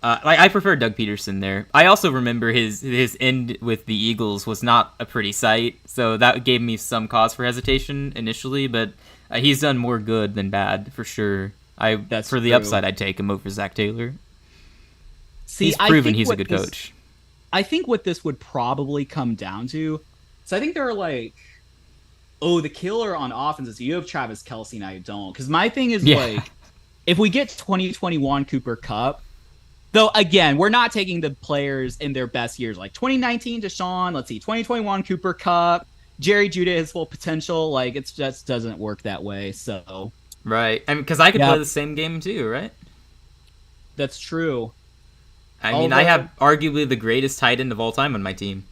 I prefer Doug Peterson there. I also remember his end with the Eagles was not a pretty sight. So that gave me some cause for hesitation initially, but... he's done more good than bad, for sure. For the upside, I'd take him over Zach Taylor. He's proven he's a good coach.
I think what this would probably come down to... So I think there are like... Oh, the killer on offense is you have Travis Kelce and I don't. Because my thing is like... If we get 2021 Cooper Kupp... Though, again, we're not taking the players in their best years. Like 2019 Deshaun, let's see, 2021 Cooper Kupp... Jerry Jeudy has full potential. Like, it just doesn't work that way. So,
right. I mean, because I could play the same game too, right?
That's true.
I mean, I have arguably the greatest tight end of all time on my team.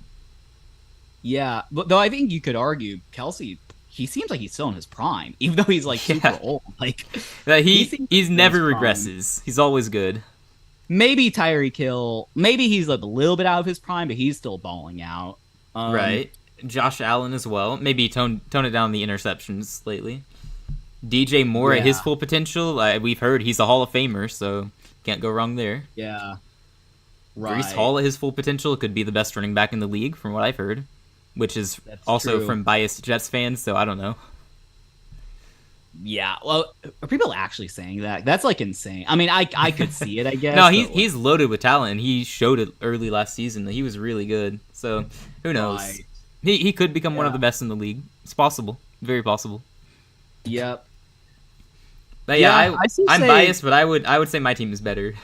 Yeah, but though I think you could argue Kelce. He seems like he's still in his prime, even though he's like super old. Like,
he's never regresses. He's always good.
Maybe Tyreek Hill. Maybe he's like a little bit out of his prime, but he's still balling out.
Right. Josh Allen as well. Maybe tone it down the interceptions lately. DJ Moore at his full potential. We've heard he's a Hall of Famer, so can't go wrong there.
Yeah. Right.
Breece Hall at his full potential could be the best running back in the league, from what I've heard, which is also from biased Jets fans, so I don't know.
Yeah, well, are people actually saying that? That's like insane. I mean, I could see it, I guess.
No, he's loaded with talent, and he showed it early last season that he was really good. So who knows? Right. He could become one of the best in the league. It's possible. Very possible.
Yep.
But I'm biased, but I would say my team is better.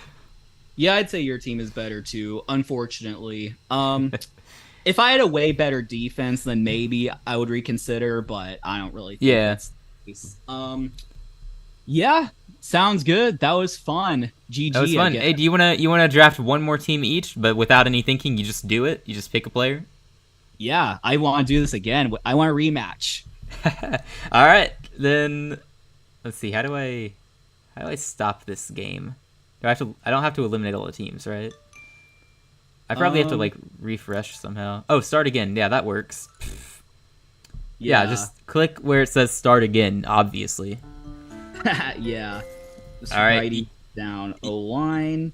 Yeah, I'd say your team is better too, unfortunately. If I had a way better defense, then maybe I would reconsider, but I don't really think that's the case. Yeah, sounds good. That was fun. GG.
That was fun. Hey, do you wanna draft one more team each, but without any thinking, you just do it? You just pick a player?
Yeah, I want to do this again. I want a rematch.
All right, then. Let's see. How do I stop this game? I don't have to eliminate all the teams, right? I probably have to like refresh somehow. Oh, start again. Yeah, that works. Yeah, just click where it says start again. Obviously.
Yeah. Just
all right.
Write down a line.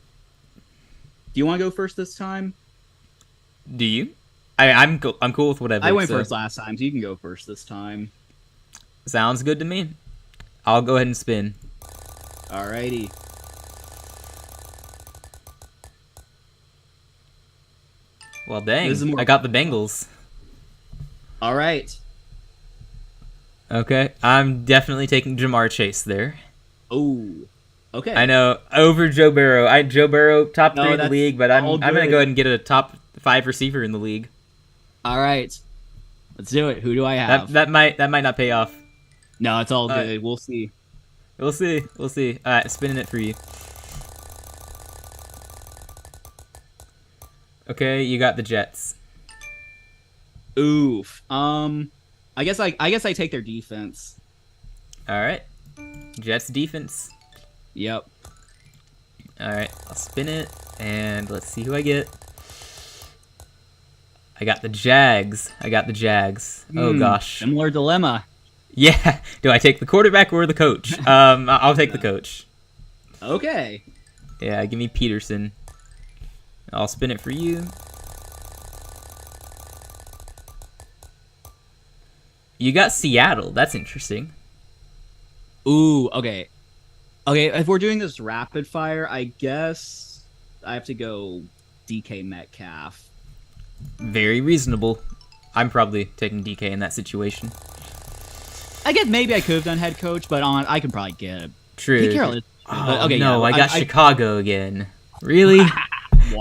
Do you want to go first this time?
Do you? I'm cool with whatever.
I went first last time, so you can go first this time.
Sounds good to me. I'll go ahead and spin.
Alrighty.
Well, dang. I got the Bengals.
All right.
Okay. I'm definitely taking Jamar Chase there.
Oh. Okay.
I know. Over Joe Burrow. Joe Burrow, top 3 in the league, but I'm going to go ahead and get a top 5 receiver in the league.
All right, let's do it. Who do I have?
That might not pay off.
No, it's all good. We'll see.
We'll see. We'll see. All right, spinning it for you. Okay, you got the Jets.
Oof. I guess I take their defense.
All right, Jets defense.
Yep.
All right, I'll spin it and let's see who I get. I got the Jags. Oh gosh.
Similar dilemma.
Yeah. Do I take the quarterback or the coach? I'll take the coach.
Okay.
Yeah, give me Peterson. I'll spin it for you. You got Seattle. That's interesting.
Ooh, okay. Okay, if we're doing this rapid fire, I guess I have to go DK Metcalf.
Very reasonable. I'm probably taking DK in that situation.
I guess maybe I could have done head coach, but I can probably get it.
True.
Pete Carroll is-
Oh,
okay,
no,
yeah,
I got Chicago again. Really?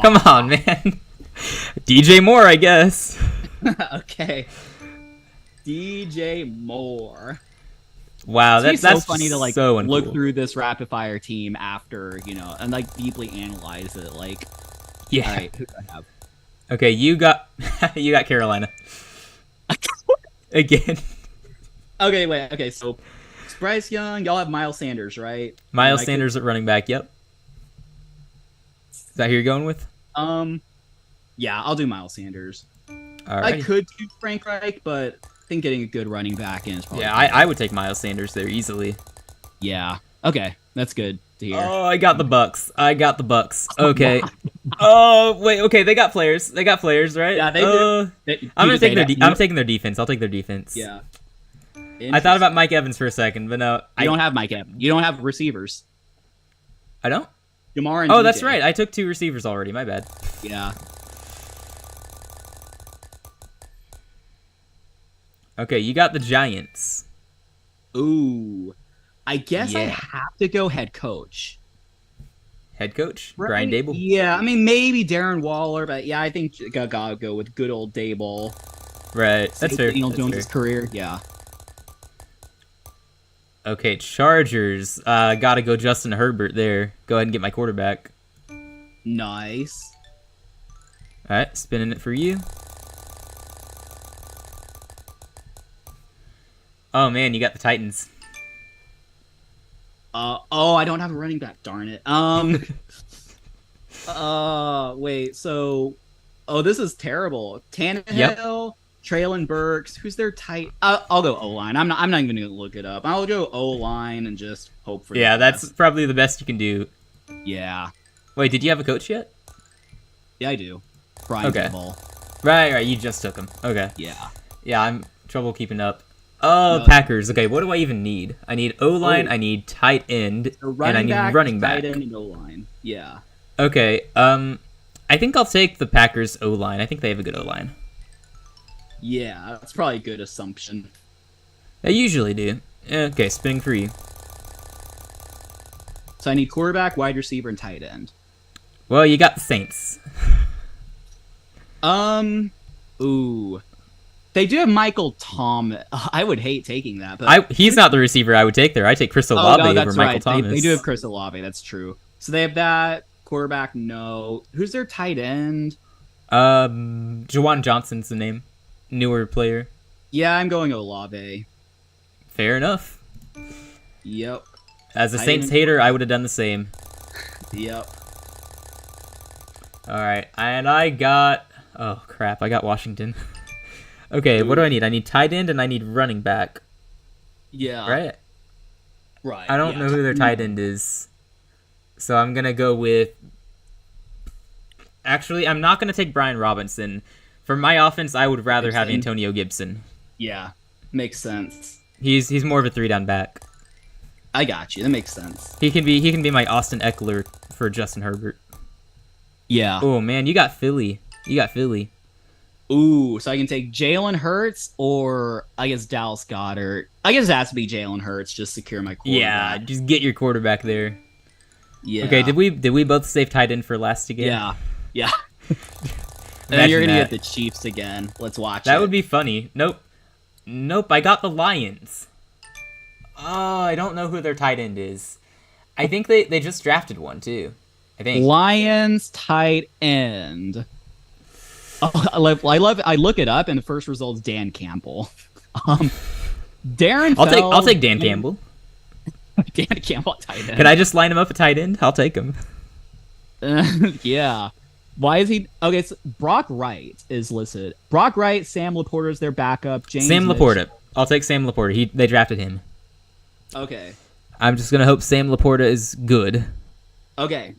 Come on, man. DJ Moore, I guess.
Okay. DJ Moore.
Wow,
That's
that's
so funny to like
so
look
uncool.
through this rapid fire team after, and like deeply analyze it. Like,
Yeah.
all right, who do I have?
Okay, you got you got Carolina. Again.
Okay, wait. Okay, so Bryce Young, y'all have Miles Sanders, right?
Miles
And I
Sanders at running back, yep. Is that who you're going with?
Yeah, I'll do Miles Sanders.
All
I
right.
could do Frank Reich, but I think getting a good running back in is probably
Yeah, I would take Miles Sanders there easily.
yeah. Okay, that's good to hear.
Oh, I got the Bucks. Okay. Oh, wait. Okay, they got players, right?
Yeah, they do.
I'm taking their defense. I'll take their defense.
Yeah.
I thought about Mike Evans for a second, but no.
You don't have Mike Evans. You don't have receivers.
I don't?
Jamar and
Oh,
DJ.
that's right. I took 2 receivers already. My bad.
Yeah.
Okay, you got the Giants.
Ooh. I guess I
Yeah.
have to go head coach.
Head coach?
Right?
Brian Dable?
Yeah, I mean, maybe Darren Waller, but yeah, I think gotta go with good old Dable.
Right. That's fair.
Daniel
That's
Jones'
fair.
career, yeah.
Okay, Chargers. Gotta go Justin Herbert there. Go ahead and get my quarterback.
Nice.
Alright, spinning it for you. Oh man, you got the Titans.
Oh, I don't have a running back, darn it. Wait, so, this is terrible. Tannehill, Traylon Burks, who's their tight? I'll go O-line. I'm not even gonna look it up. I'll go O-line and just hope for
Yeah,
the
that's
best.
probably the best you can do.
Yeah.
Wait, did you have a coach yet?
Yeah, I do. Brian
Okay.
Dable.
Right, you just took him. Okay.
Yeah.
Yeah, I'm trouble keeping up. Oh,
No.
Packers. Okay, what do I even need? I need O-line,
Oh.
I need tight end,
So
and I need running back.
tight end, and O-line. Yeah.
Okay, I think I'll take the Packers O-line. I think they have a good O-line.
Yeah, that's probably a good assumption.
They usually do. Okay, spinning for you.
So I need quarterback, wide receiver, and tight end.
Well, you got the Saints.
Ooh. They do have Michael Thomas. I would hate taking that, but
He's not the receiver I would take there. I take Chris Olave over
that's
Michael
right.
Thomas.
They do have Chris Olave. That's true. So they have that quarterback. No, who's their tight end?
Jawan Johnson's the name. Newer player.
Yeah, I'm going Olave.
Fair enough.
Yep.
As a
Tight
Saints
end.
hater, I would have done the same.
Yep.
All right, and I got. Oh crap! I got Washington. Okay, what do I need? I need tight end and I need running back.
Yeah.
Right?
Right.
I don't know who their tight end is, so I'm gonna go with. Actually, I'm not gonna take Brian Robinson. For my offense, I would rather have
Gibson.
Antonio Gibson.
Yeah. Makes sense.
He's more of a 3-down back.
I got you. That makes sense.
He can be my Austin Eckler for Justin Herbert.
Yeah.
Oh man, you got Philly.
Ooh, so I can take Jalen Hurts or I guess Dallas Goddard. I guess it has to be Jalen Hurts. Just secure my quarterback.
Yeah, just get your quarterback there.
Yeah.
Okay, did we both save tight end for last again?
Yeah. Yeah. And then you're
Imagine
gonna
that.
get the Chiefs again. Let's watch it.
That would be funny. Nope. Nope, I got the Lions. Oh, I don't know who their tight end is. I think they just drafted one, too. I think.
Lions tight end. Oh, I look it up, and the first result's Dan Campbell. Darren
I'll take Dan Campbell.
Dan Campbell tight end.
Can I just line him up at tight end? I'll take him.
Yeah. Why is he okay? So Brock Wright is listed. Brock Wright, Sam Laporta is their backup. James
Sam Laporta.
Mitchell.
I'll take Sam Laporta. They drafted him.
Okay.
I'm just gonna hope Sam Laporta is good.
Okay.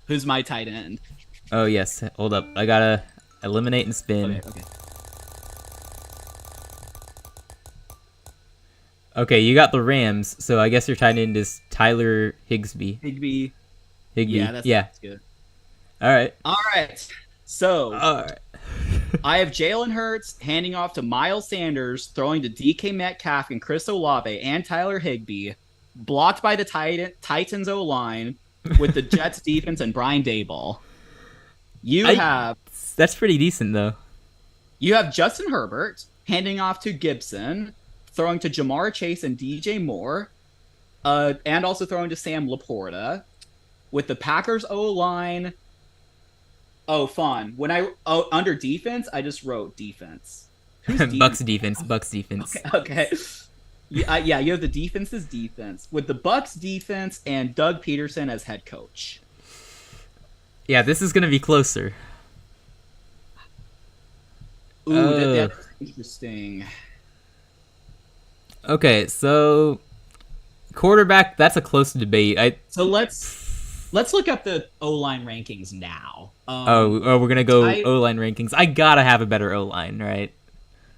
Who's my tight end?
Oh yes. Hold up. I gotta eliminate and spin.
Okay.
Okay, you got the Rams, so I guess your tight end is Tyler Higbee.
Higbee.
Yeah.
That's good.
All right.
All right. So
All right.
I have Jalen Hurts handing off to Miles Sanders, throwing to DK Metcalf and Chris Olave and Tyler Higbee, blocked by the Titans O-line with the Jets defense and Brian Daboll.
That's pretty decent though.
You have Justin Herbert handing off to Gibson, throwing to Jamar Chase and DJ Moore, and also throwing to Sam Laporta, with the Packers O-line. Oh, fun. Under defense, I just wrote defense. Who's defense?
Bucks defense.
Okay. Yeah, you have the defense's defense with the Bucks defense and Doug Peterson as head coach.
Yeah, this is gonna be closer.
Ooh, that's interesting.
Okay, so quarterback, that's a close debate.
So let's look up the O-line rankings now.
We're gonna go O-line rankings. I gotta have a better O-line, right?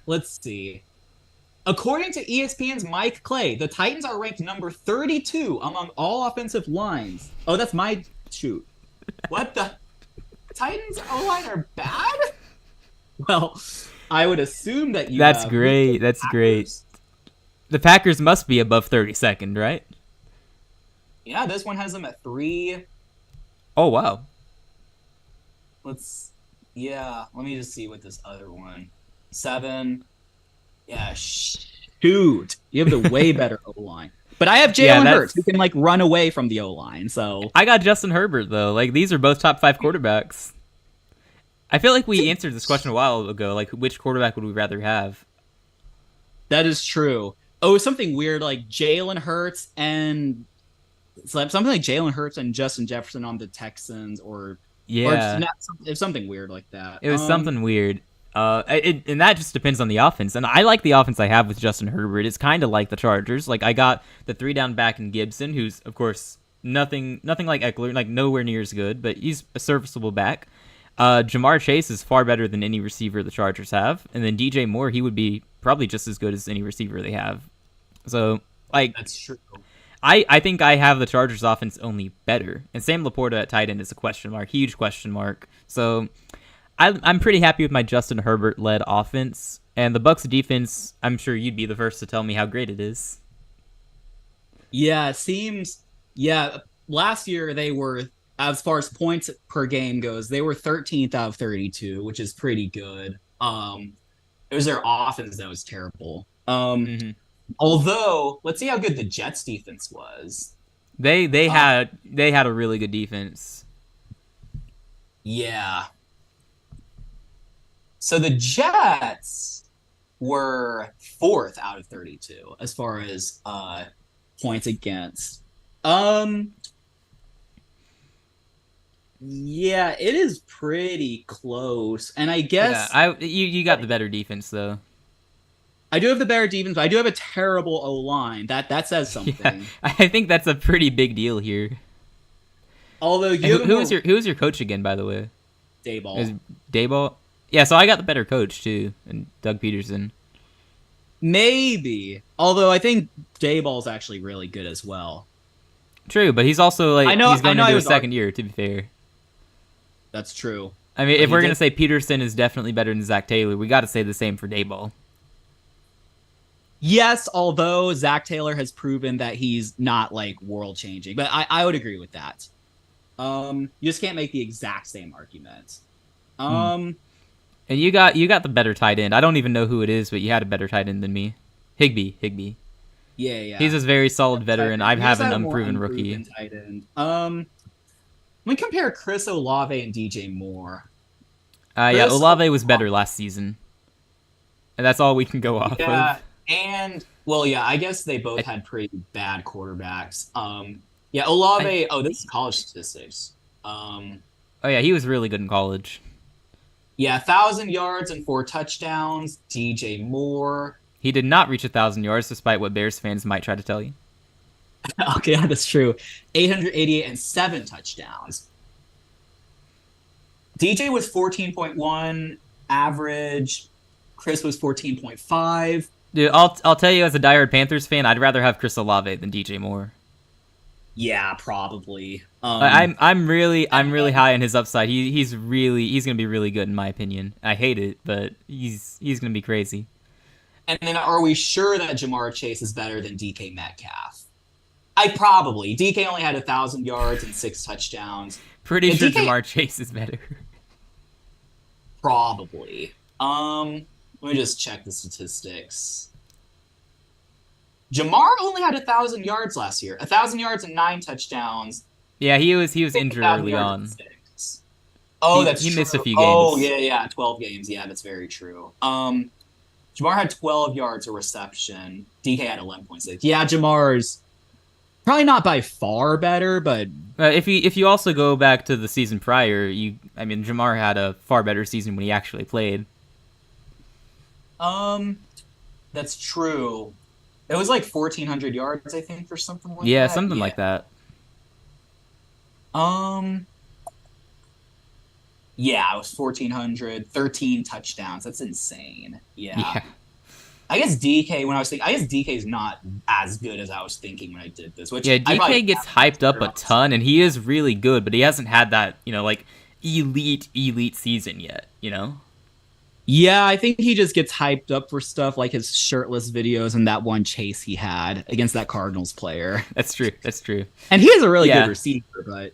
Let's see. According to ESPN's Mike Clay, the Titans are ranked number 32 among all offensive lines. Oh, that's my shoot. What the? Titans O-line are bad? Well, I would assume that you.
That's great. That's great. The Packers must be above 32nd, right?
Yeah, this one has them at 3.
Oh wow.
Let me just see what this other one. 7. Yeah, shoot. You have the way better O-line. But I have Jalen Hurts, who can run away from the O-line, so
I got Justin Herbert though. These are both top 5 quarterbacks. I feel like we answered this question a while ago, which quarterback would we rather have?
That is true. Oh, something weird like Jalen Hurts and Justin Jefferson on the Texans, or it's something weird like that.
It was something weird. And that just depends on the offense. And I like the offense I have with Justin Herbert. It's kind of like the Chargers. I got the 3-down back in Gibson, who's of course nothing like Eckler, nowhere near as good, but he's a serviceable back. Jamar Chase is far better than any receiver the Chargers have, and then DJ Moore, he would be probably just as good as any receiver they have. So
that's true.
I think I have the Chargers offense only better, and Sam Laporta at tight end is a question mark, huge question mark. So I'm pretty happy with my Justin Herbert led offense, and the Bucks defense. I'm sure you'd be the first to tell me how great it is.
Yeah, it seems. Yeah, last year they were, as far as points per game goes, they were 13th out of 32, which is pretty good. It was their offense that was terrible. Although, let's see how good the Jets defense was.
They had a really good defense.
Yeah. So the Jets were 4th out of 32 as far as points against. Yeah, it is pretty close, and I guess
you got the better defense though.
I do have the better defense, but I do have a terrible O-line. That says something. Yeah,
I think that's a pretty big deal here.
Although
who was your coach again, by the way?
Daboll.
Is Daboll? Yeah, so I got the better coach too, and Doug Peterson.
Maybe. Although I think Daboll's actually really good as well.
True, but he's also he's going into his second year, to be fair.
That's true.
I mean, if we're going to say Peterson is definitely better than Zach Taylor, we got to say the same for Daboll.
Yes, although Zach Taylor has proven that he's not world changing, but I would agree with that. You just can't make the exact same argument.
And you got the better tight end. I don't even know who it is, but you had a better tight end than me. Higbee.
Yeah, yeah.
He's a very solid veteran. I
You
have
just
an
have more
unproven rookie.
tight end. Let me compare Chris Olave and DJ Moore.
Yeah,
Chris
Olave was better last season, and that's all we can go off
Yeah,
of.
and well, yeah, I guess they both had pretty bad quarterbacks. Yeah,
I,
Olave. Oh, this is college statistics. Um,
oh yeah, he was really good in college.
yeah, 1,000 yards and 4 touchdowns. DJ Moore.
He did not reach 1,000 yards, despite what Bears fans might try to tell you.
Okay, yeah, that's true. 888 and 7 touchdowns. DJ was 14.1 average. Chris was 14.5.
Dude, I'll tell you as a diehard Panthers fan, I'd rather have Chris Olave than DJ Moore.
Yeah, probably.
I'm really high on his upside. He's gonna be really good in my opinion. I hate it, but he's gonna be crazy.
And then are we sure that Jamar Chase is better than DK Metcalf? I probably. DK only had 1,000 yards and 6 touchdowns.
Pretty
And
sure
DK
Jamar Chase is better.
probably. Let me just check the statistics. Jamar only had 1,000 yards last year. 1,000 yards and 9 touchdowns.
Yeah, he was injured
1,000
early
yards
on.
and 6. Oh, that's
He
true.
missed a few
Oh,
games.
yeah, 12 games. Yeah, that's very true. Jamar had 12 yards of reception. DK had 11.6. Yeah, Jamar's probably not by far better, but
If you also go back to the season prior, Jamar had a far better season when he actually played.
that's true. It was like 1,400 yards, I think, or something like
Yeah,
that.
something like that.
Um, yeah, it was 1,400, 13 touchdowns. That's insane. Yeah.
Yeah.
I guess DK, when I was thinking, I guess DK is not as good as I was thinking when I did this. Which
Yeah,
I probably
DK gets hyped up a ton, and he is really good, but he hasn't had that, like, elite season yet,
Yeah, I think he just gets hyped up for stuff like his shirtless videos and that one chase he had against that Cardinals player.
That's true.
And he is a really
Yeah.
good receiver, but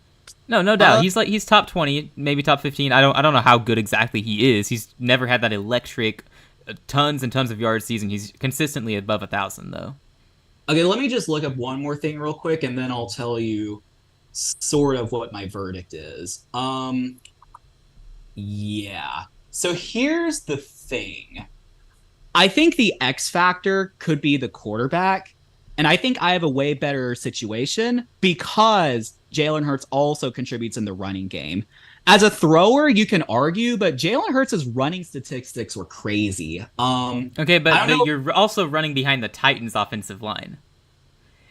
No doubt. He's top 20, maybe top 15. I don't know how good exactly he is. He's never had that electric tons and tons of yard season. He's consistently above 1,000 though.
okay, let me just look up one more thing real quick and then I'll tell you sort of what my verdict is. Yeah. So here's the thing. I think the X factor could be the quarterback. And I think I have a way better situation because Jalen Hurts also contributes in the running game. As a thrower, you can argue, but Jalen Hurts' running statistics were crazy.
Okay, but you're also running behind the Titans' offensive line.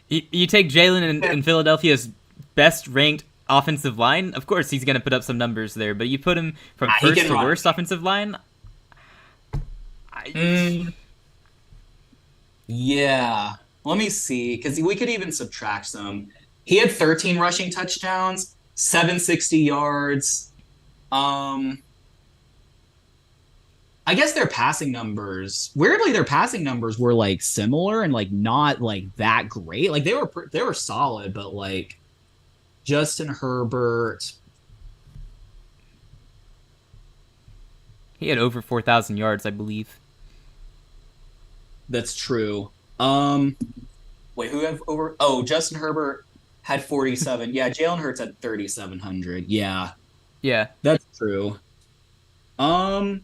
You take Jalen in Philadelphia's best ranked offensive line, of course he's going to put up some numbers there, but you put him from first to worst offensive line.
Yeah. Let me see, because we could even subtract some. He had 13 rushing touchdowns, 760 yards. I guess their passing numbers, weirdly, were like similar and like not like that great. Like they were solid, but like Justin Herbert.
He had over 4,000 yards, I believe.
That's true. Wait, who have over? Oh, Justin Herbert had 47. Yeah, Jalen Hurts had 3,700. Yeah, that's true.
I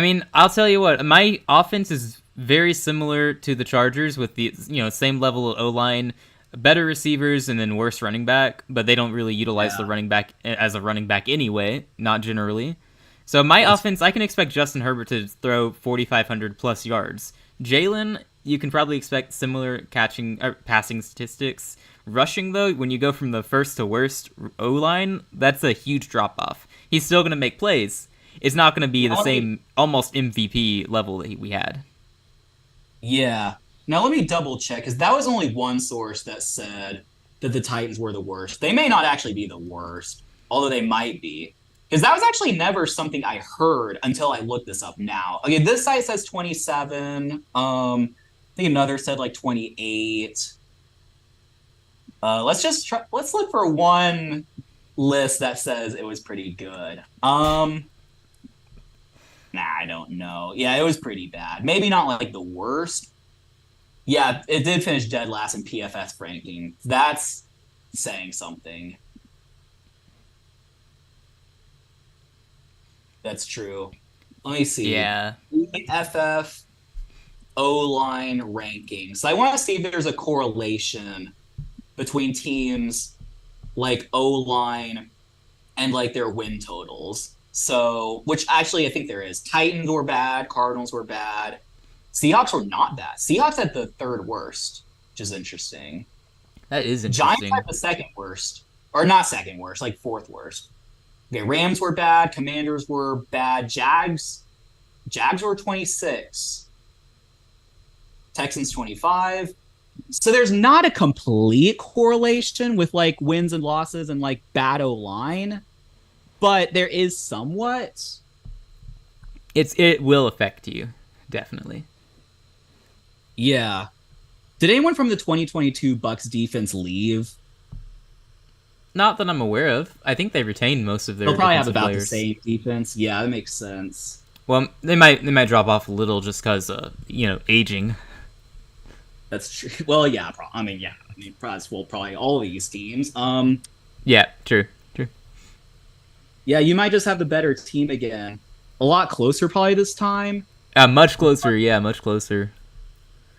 mean, I'll tell you what. My offense is very similar to the Chargers with the same level of O-line, better receivers, and then worse running back. But they don't really utilize the running back as a running back anyway, not generally. So my offense, I can expect Justin Herbert to throw 4,500 plus yards. Jalen, you can probably expect similar passing statistics. Rushing, though, when you go from the first to worst O-line, that's a huge drop-off. He's still going to make plays. It's not going to be the same almost MVP level that we had.
Yeah. Now let me double check, because that was only one source that said that the Titans were the worst. They may not actually be the worst, although they might be. Because that was actually never something I heard until I looked this up now. Okay, this site says 27. I think another said like 28. Let's look for one list that says it was pretty good.
Nah, I don't know. Yeah, it was pretty bad. Maybe not like the worst. Yeah, it did finish dead last in PFF ranking. That's saying something. That's true. Let me see.
Yeah.
PFF O-line rankings. So I want to see if there's a correlation between teams like O-line and like their win totals. So, which actually I think there is. Titans were bad, Cardinals were bad. Seahawks were not bad. Seahawks had the third worst, which is interesting.
That is
Giants
interesting.
had the second worst, or not second worst, like fourth worst. Okay, Rams were bad, Commanders were bad, Jags were 26, Texans 25.
So there's not a complete correlation with like wins and losses and like bad O line, but there is somewhat.
It will affect you, definitely.
Yeah. Did anyone from the 2022 Bucks defense leave?
Not that I'm aware of. I think they retained most of their
They'll probably have
defensive
about
players.
the same defense. Yeah, that makes sense.
Well, they might drop off a little just because aging.
That's true. Well, yeah. I mean, probably all these teams.
Yeah, true.
Yeah, you might just have the better team again. A lot closer probably this time.
Much closer. Yeah, much closer.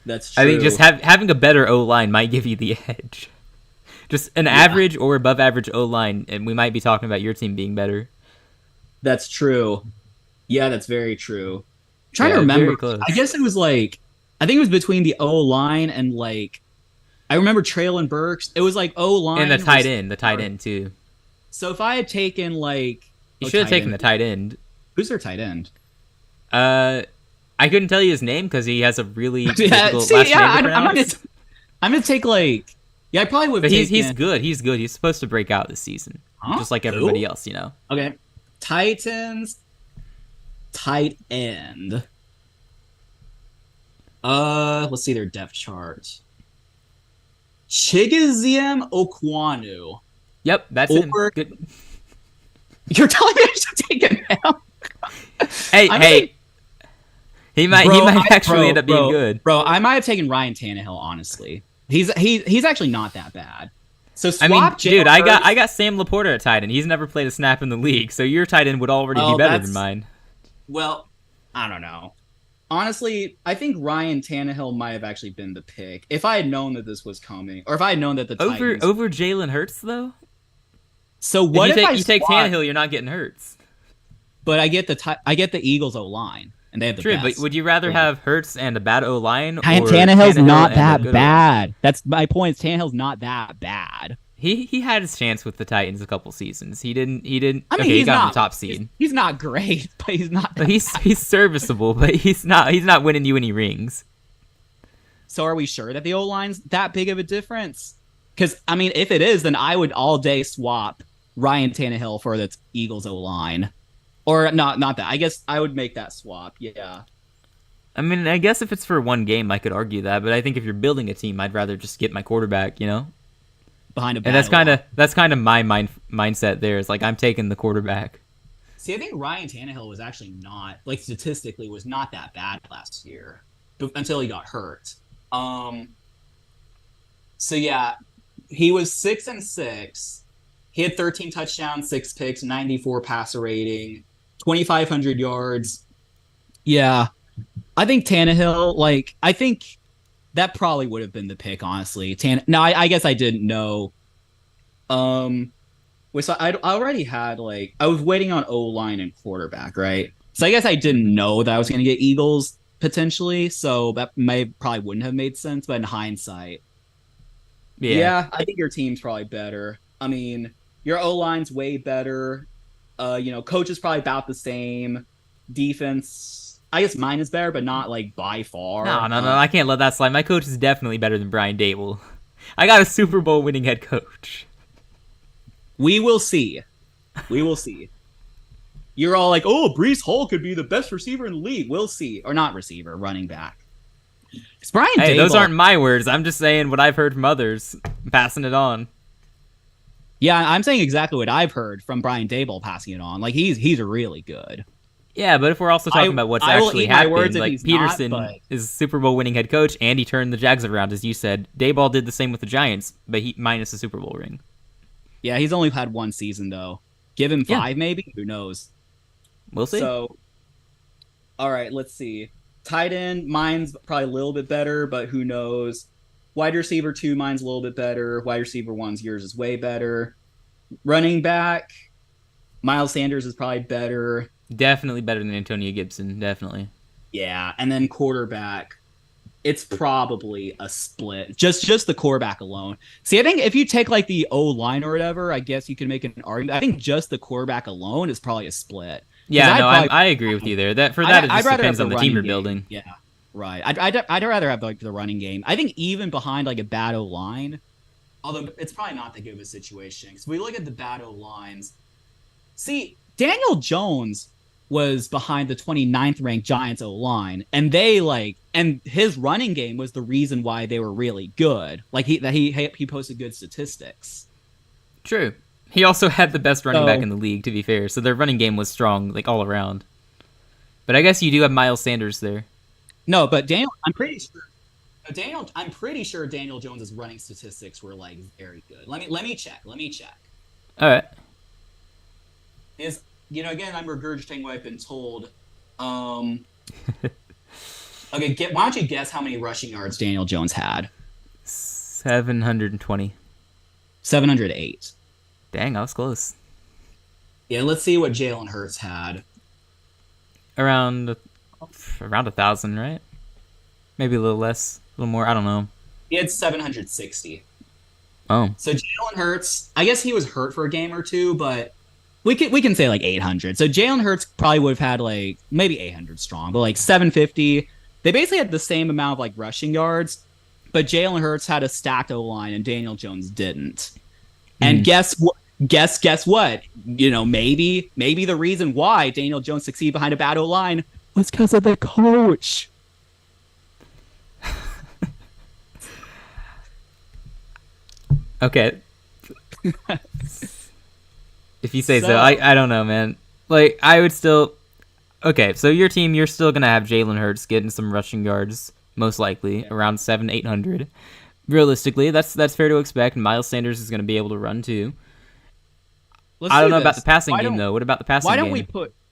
That's true.
I think just having a better O line might give you the edge. Just an average or above average O line, and we might be talking about your team being better.
That's true. Yeah, that's very true. I'm trying
Yeah,
to remember.
very close.
I guess it was like, I think it was between the O line and like, I remember Traylon Burks. It was like O line
And the tight end too.
So if I had taken like,
You should have taken the tight end.
Who's their tight end?
I couldn't tell you his name because he has a really
Yeah,
difficult
see,
last
yeah,
name to pronounce.
I'm gonna take like, yeah, I probably would.
But he's good. He's good. He's supposed to break out this season,
Huh?
just like everybody else.
Okay, Titans, tight end. Let's see their depth chart. Chigoziem Okwanu.
Yep, that's him.
Or-
Good.
You're telling me I should take him now?
Hey,
I'm
hey.
gonna-
He might actually end up being good.
Bro, I might have taken Ryan Tannehill, honestly. He's actually not that bad. So swap
I mean, dude, I
Hurts.
got Sam Laporta at tight end. He's never played a snap in the league, so your tight end would already
Oh,
be better
that's-
than mine.
Well, I don't know. Honestly, I think Ryan Tannehill might have actually been the pick if I had known that this was coming, or if I had known that the Titans.
Over Jalen Hurts though.
So what if
you take
swap-
Tannehill, you're not getting Hurts.
But I get the Eagles O line, and they have the
True,
best.
but would you rather have Hurts and a bad O line, or
Tannehill's
Tannehill
not
and a
that
good O-line?
bad. That's my point. Tannehill's not that bad.
He had his chance with the Titans a couple seasons. He didn't.
I mean,
okay, he
he's
got
not
him the top seed.
He's not great, but he's not.
But he's serviceable, but he's not winning you any rings.
So are we sure that the O line's that big of a difference? Because I mean, if it is, then I would all day swap Ryan Tannehill for the Eagles O line, or not that. I guess I would make that swap. Yeah.
I mean, I guess if it's for one game, I could argue that. But I think if you're building a team, I'd rather just get my quarterback.
Behind a
And that's
bad
kind of my mindset there. Is like I'm taking the quarterback.
See, I think Ryan Tannehill was actually not, like, statistically was not that bad last year until he got hurt. So yeah, he was 6-6. He had 13 touchdowns, 6 picks, 94 passer rating, 2,500 yards. Yeah, I think Tannehill, I think that probably would have been the pick, honestly. No, I guess I didn't know. So I already had, I was waiting on O-line and quarterback, right? So I guess I didn't know that I was going to get Eagles potentially, so that probably wouldn't have made sense, but in hindsight, yeah, I think your team's probably better. I mean, your O-line's way better. Coach is probably about the same. Defense, I guess mine is better, but not, by far.
No, I can't let that slide. My coach is definitely better than Brian Dable. I got a Super Bowl winning head coach.
We will see. We will see. You're all like, oh, Breece Hall could be the best receiver in the league. We'll see. Or not receiver, running back. It's Brian
Hey,
Dable.
those aren't my words. I'm just saying what I've heard from others. I'm passing it on.
Yeah, I'm saying exactly what I've heard from Brian Dable passing it on. He's really good.
Yeah, but if we're also talking about what's
I will
actually
eat my words
happened,
if
like
he's
Peterson
not, but-
is Super Bowl winning head coach, and he turned the Jags around, as you said. Dayball did the same with the Giants, but he minus a Super Bowl ring.
Yeah, he's only had one season though. Give him 5, maybe. Who knows?
We'll see.
So, all right, let's see. Tight end, mine's probably a little bit better, but who knows? Wide receiver 2, mine's a little bit better. Wide receiver 1's yours is way better. Running back, Miles Sanders is probably better.
Definitely better than Antonio Gibson. Definitely.
Yeah, and then quarterback, it's probably a split. Just the quarterback alone. See, I think if you take like the O line or whatever, I guess you could make an argument. I think just the quarterback alone is probably a split.
Yeah, no,
probably,
I agree with you there. That for that, it just depends on the team you're
game.
building.
Yeah, right. I'd rather have like the running game. I think even behind like a bad O line, although it's probably not that good of a situation. Because we look at the bad O lines. See, Daniel Jones was behind the 29th ranked Giants O line, and and his running game was the reason why they were really good. Like he posted good statistics.
True. He also had the best running back in the league, to be fair. So their running game was strong, like all around. But I guess you do have Miles Sanders there.
No, but Daniel, I'm pretty sure Daniel Jones's running statistics were like very good. Let me check.
All right.
Again, I'm regurgitating what I've been told. Okay, why don't you guess how many rushing yards
Daniel Jones had?
720.
708.
Dang, I was close.
Yeah, let's see what Jalen Hurts had.
Around 1,000, right? Maybe a little less, a little more. I don't know.
He had 760.
Oh.
So Jalen Hurts, I guess he was hurt for a game or two, but
we can say like 800. So Jalen Hurts probably would have had like maybe 800 strong, but like 750. They basically had the same amount of like rushing yards, but Jalen Hurts had a stacked O line and Daniel Jones didn't. And guess what? Guess what? Maybe the reason why Daniel Jones succeeded behind a bad O line was because of the coach.
Okay. If you say so, I don't know, man. Like, I would still... Okay, so your team, you're still going to have Jalen Hurts getting some rushing yards, most likely, around 700-800. Realistically, that's fair to expect. Miles Sanders is going to be able to run, too. I don't know about the passing game, though. What about the passing game?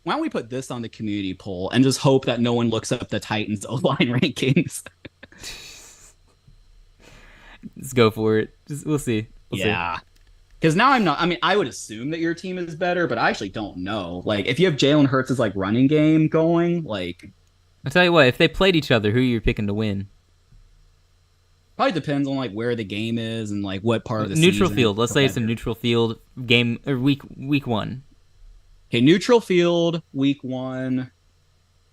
Why don't we put this on the community poll and just hope that no one looks up the Titans O-line rankings?
Let's go for it. We'll see.
Yeah. Because now I would assume that your team is better, but I actually don't know. Like, if you have Jalen Hurts' like running game going, like...
I'll tell you what, if they played each other, who are you picking to win?
Probably depends on like where the game is and like what part of the
neutral
season.
field. Let's say it's a neutral field game or week 1.
Okay, neutral field, week 1.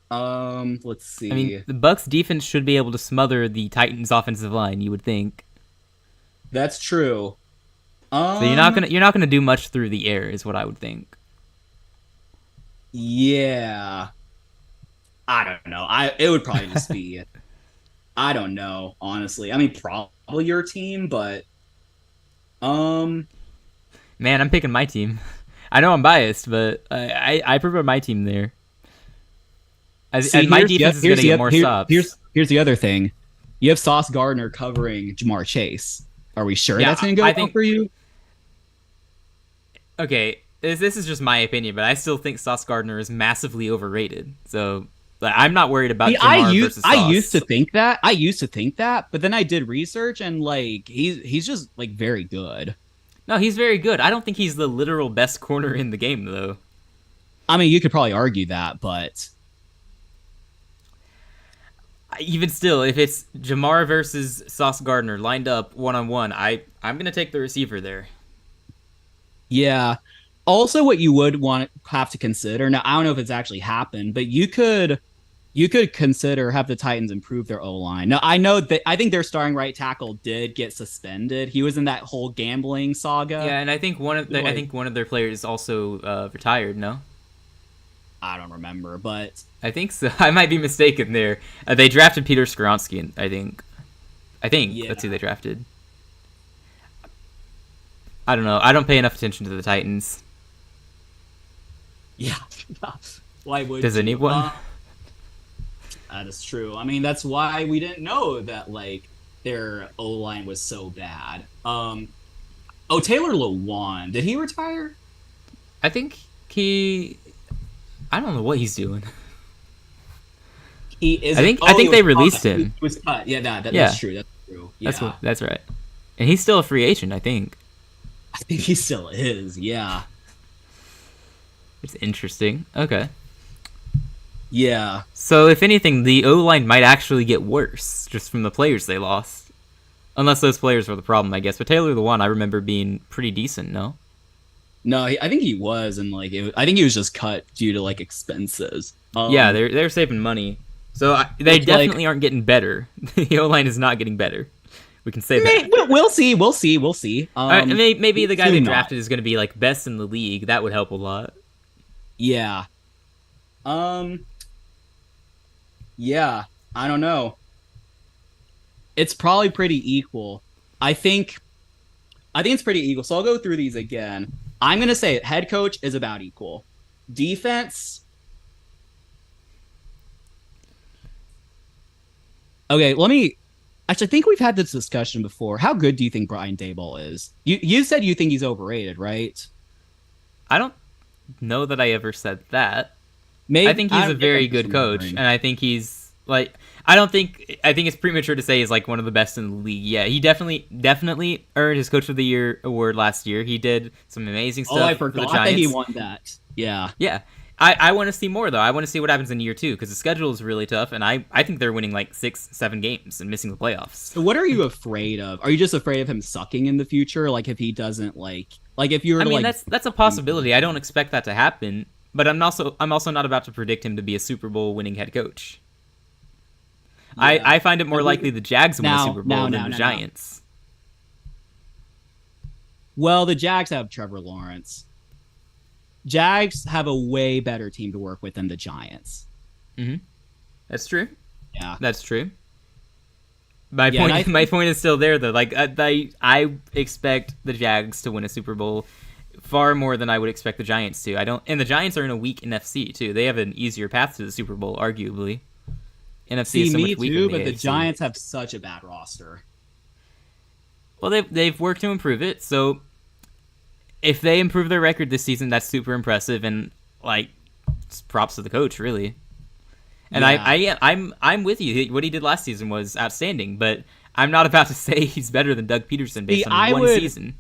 Let's see.
I mean, the Bucs defense should be able to smother the Titans offensive line, you would think.
That's true.
So you're not gonna do much through the air, is what I would think.
Yeah. I don't know. It would probably just be I don't know, honestly. I mean, probably your team, but
man, I'm picking my team. I know I'm biased, but I prefer my team there. My defense is going to get more stops.
Here's the other thing. You have Sauce Gardner covering Jamar Chase. Are we sure that's going to go well for you?
Okay, this is just my opinion, but I still think Sauce Gardner is massively overrated. So I'm not worried about Jamar versus Sauce.
I used to think that, but then I did research and like he's just like very good.
No, he's very good. I don't think he's the literal best corner in the game, though.
I mean, you could probably argue that, but
even still, if it's Jamar versus Sauce Gardner lined up 1-on-1, I'm gonna take the receiver there.
Yeah. Also, what you would have to consider, now I don't know if it's actually happened, but you could consider have the Titans improve their O-line. Now, I think their starting right tackle did get suspended. He was in that whole gambling saga.
Yeah, and I think one of their players also retired. No,
I don't remember, but
I think so. I might be mistaken there. They drafted Peter Skoronski, I think that's who they drafted. I don't know. I don't pay enough attention to the Titans.
Yeah. Why would
Does
you?
anyone?
That is true. I mean, that's why we didn't know that like their O line was so bad. Oh, Taylor Lewan, did he retire?
I think he. I don't know what he's doing.
He is.
I think they released him.
He was cut. Yeah,
Yeah.
that's true. That's true. Yeah,
That's right. And he's still a free agent, I think.
I think he still is. Yeah.
It's interesting. Okay.
Yeah.
So if anything, the O line might actually get worse just from the players they lost. Unless those players were the problem, I guess. But Taylor Lewan, I remember being pretty decent. No.
No, I think he was, and like I think he was just cut due to like expenses.
Yeah, they're saving money. So they
It's
definitely aren't getting better. The O line is not getting better. We can say that.
We'll see.
All right, and maybe the guy they
soon
drafted is going to be like best in the league. That would help a lot.
Yeah. Yeah. I don't know. It's probably pretty equal. I think it's pretty equal. So I'll go through these again. I'm gonna say it. Head coach is about equal. Defense. Okay, let me. Actually, I think we've had this discussion before. How good do you think Brian Daboll is? You said you think he's overrated, right?
I don't know that I ever said that.
Maybe
I think he's a very good coach, and I think he's like. I think it's premature to say he's like one of the best in the league. Yeah, he definitely earned his Coach of the Year award last year. He did some amazing stuff.
Oh, I
for the
forgot
Giants.
that he won that. Yeah.
Yeah. I want to see more though. I want to see what happens in year 2 because the schedule is really tough, and I think they're winning like 6-7 games and missing the playoffs.
So what are you afraid of? Are you just afraid of him sucking in the future? Like if he doesn't like if you were to,
that's a possibility. I don't expect that to happen, but I'm also not about to predict him to be a Super Bowl winning head coach. Yeah. I find it more likely the Jags win a Super Bowl than the Giants.
Well, the Jags have Trevor Lawrence. Jags have a way better team to work with than the Giants.
Mm-hmm. That's true.
Yeah,
that's true. My point is still there though. Like I expect the Jags to win a Super Bowl far more than I would expect the Giants to. And the Giants are in a weak NFC too. They have an easier path to the Super Bowl, arguably. NFC is so much weaker too,
but the
AFC.
Giants have such a bad roster.
Well, they've worked to improve it. So if they improve their record this season, that's super impressive, and like props to the coach, really. And yeah. I'm with you. What he did last season was outstanding, but I'm not about to say he's better than Doug Peterson based on one season.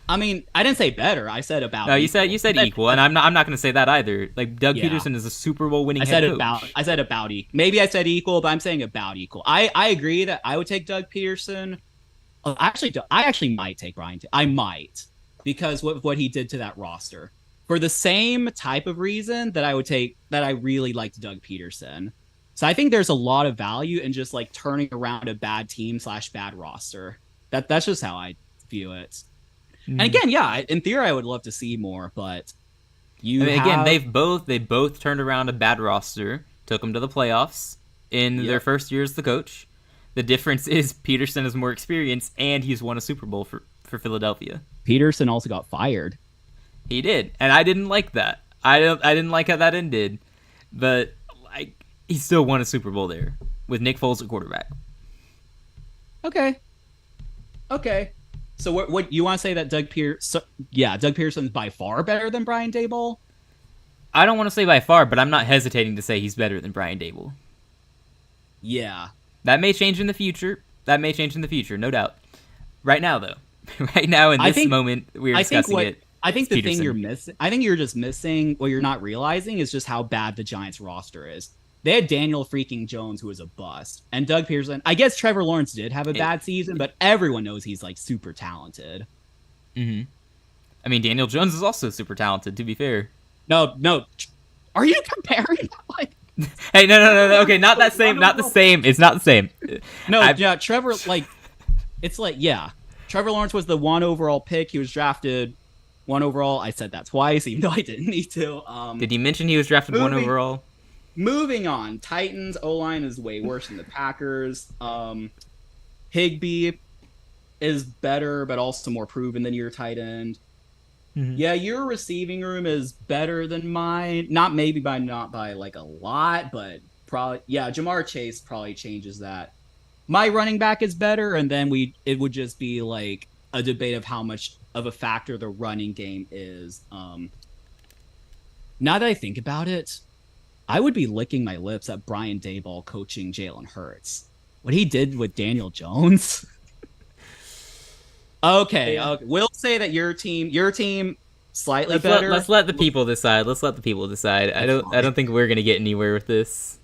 I mean, I didn't say better. I said about.
No, you said equal, and I'm not going to say that either. Like Doug Peterson is a Super Bowl winning head coach.
I said about equal. Maybe I said equal, but I'm saying about equal. I agree that I would take Doug Peterson. I actually might take Brian. I might, because what he did to that roster for the same type of reason that I really liked Doug Peterson. So I think there's a lot of value in just like turning around a bad team / bad roster. That's just how I view it. And again, yeah, in theory, I would love to see more, but
again, they both turned around a bad roster, took them to the playoffs in their first year as the coach. The difference is Peterson has more experience, and he's won a Super Bowl for Philadelphia.
Peterson also got fired.
He did, and I didn't like that. I didn't like how that ended, but like he still won a Super Bowl there with Nick Foles at quarterback.
Okay. So what you want to say that Doug Pearson's by far better than Brian Daboll?
I don't want to say by far, but I'm not hesitating to say he's better than Brian Daboll.
Yeah.
That may change in the future. No doubt. Right now, though. Right now, in this moment, we're discussing it.
I think the thing you're missing, you're just missing, what you're not realizing is just how bad the Giants roster is. They had Daniel freaking Jones, who was a bust. And Doug Peterson, I guess Trevor Lawrence did have a bad season, but everyone knows he's like super talented.
Mm-hmm. I mean, Daniel Jones is also super talented, to be fair.
No. Are you comparing?
Hey, no. Okay, not the same. It's not the same.
No, Trevor, Trevor Lawrence was the 1 overall pick. He was drafted 1 overall. I said that twice, even though I didn't need to.
Did he mention he was drafted 1 overall?
Moving on, Titans O-line is way worse than the Packers. Higbee is better, but also more proven than your tight end. Yeah, your receiving room is better than mine. Not by like a lot, but probably yeah, Jamar Chase probably changes that. My running back is better, and then it would just be like a debate of how much of a factor the running game is. Now that I think about it, I would be licking my lips at Brian Daboll coaching Jalen Hurts. What he did with Daniel Jones. Okay,
Yeah.
okay. We'll say that your team slightly better.
Let's let the people decide. Let's let the people decide. I don't think we're gonna get anywhere with this.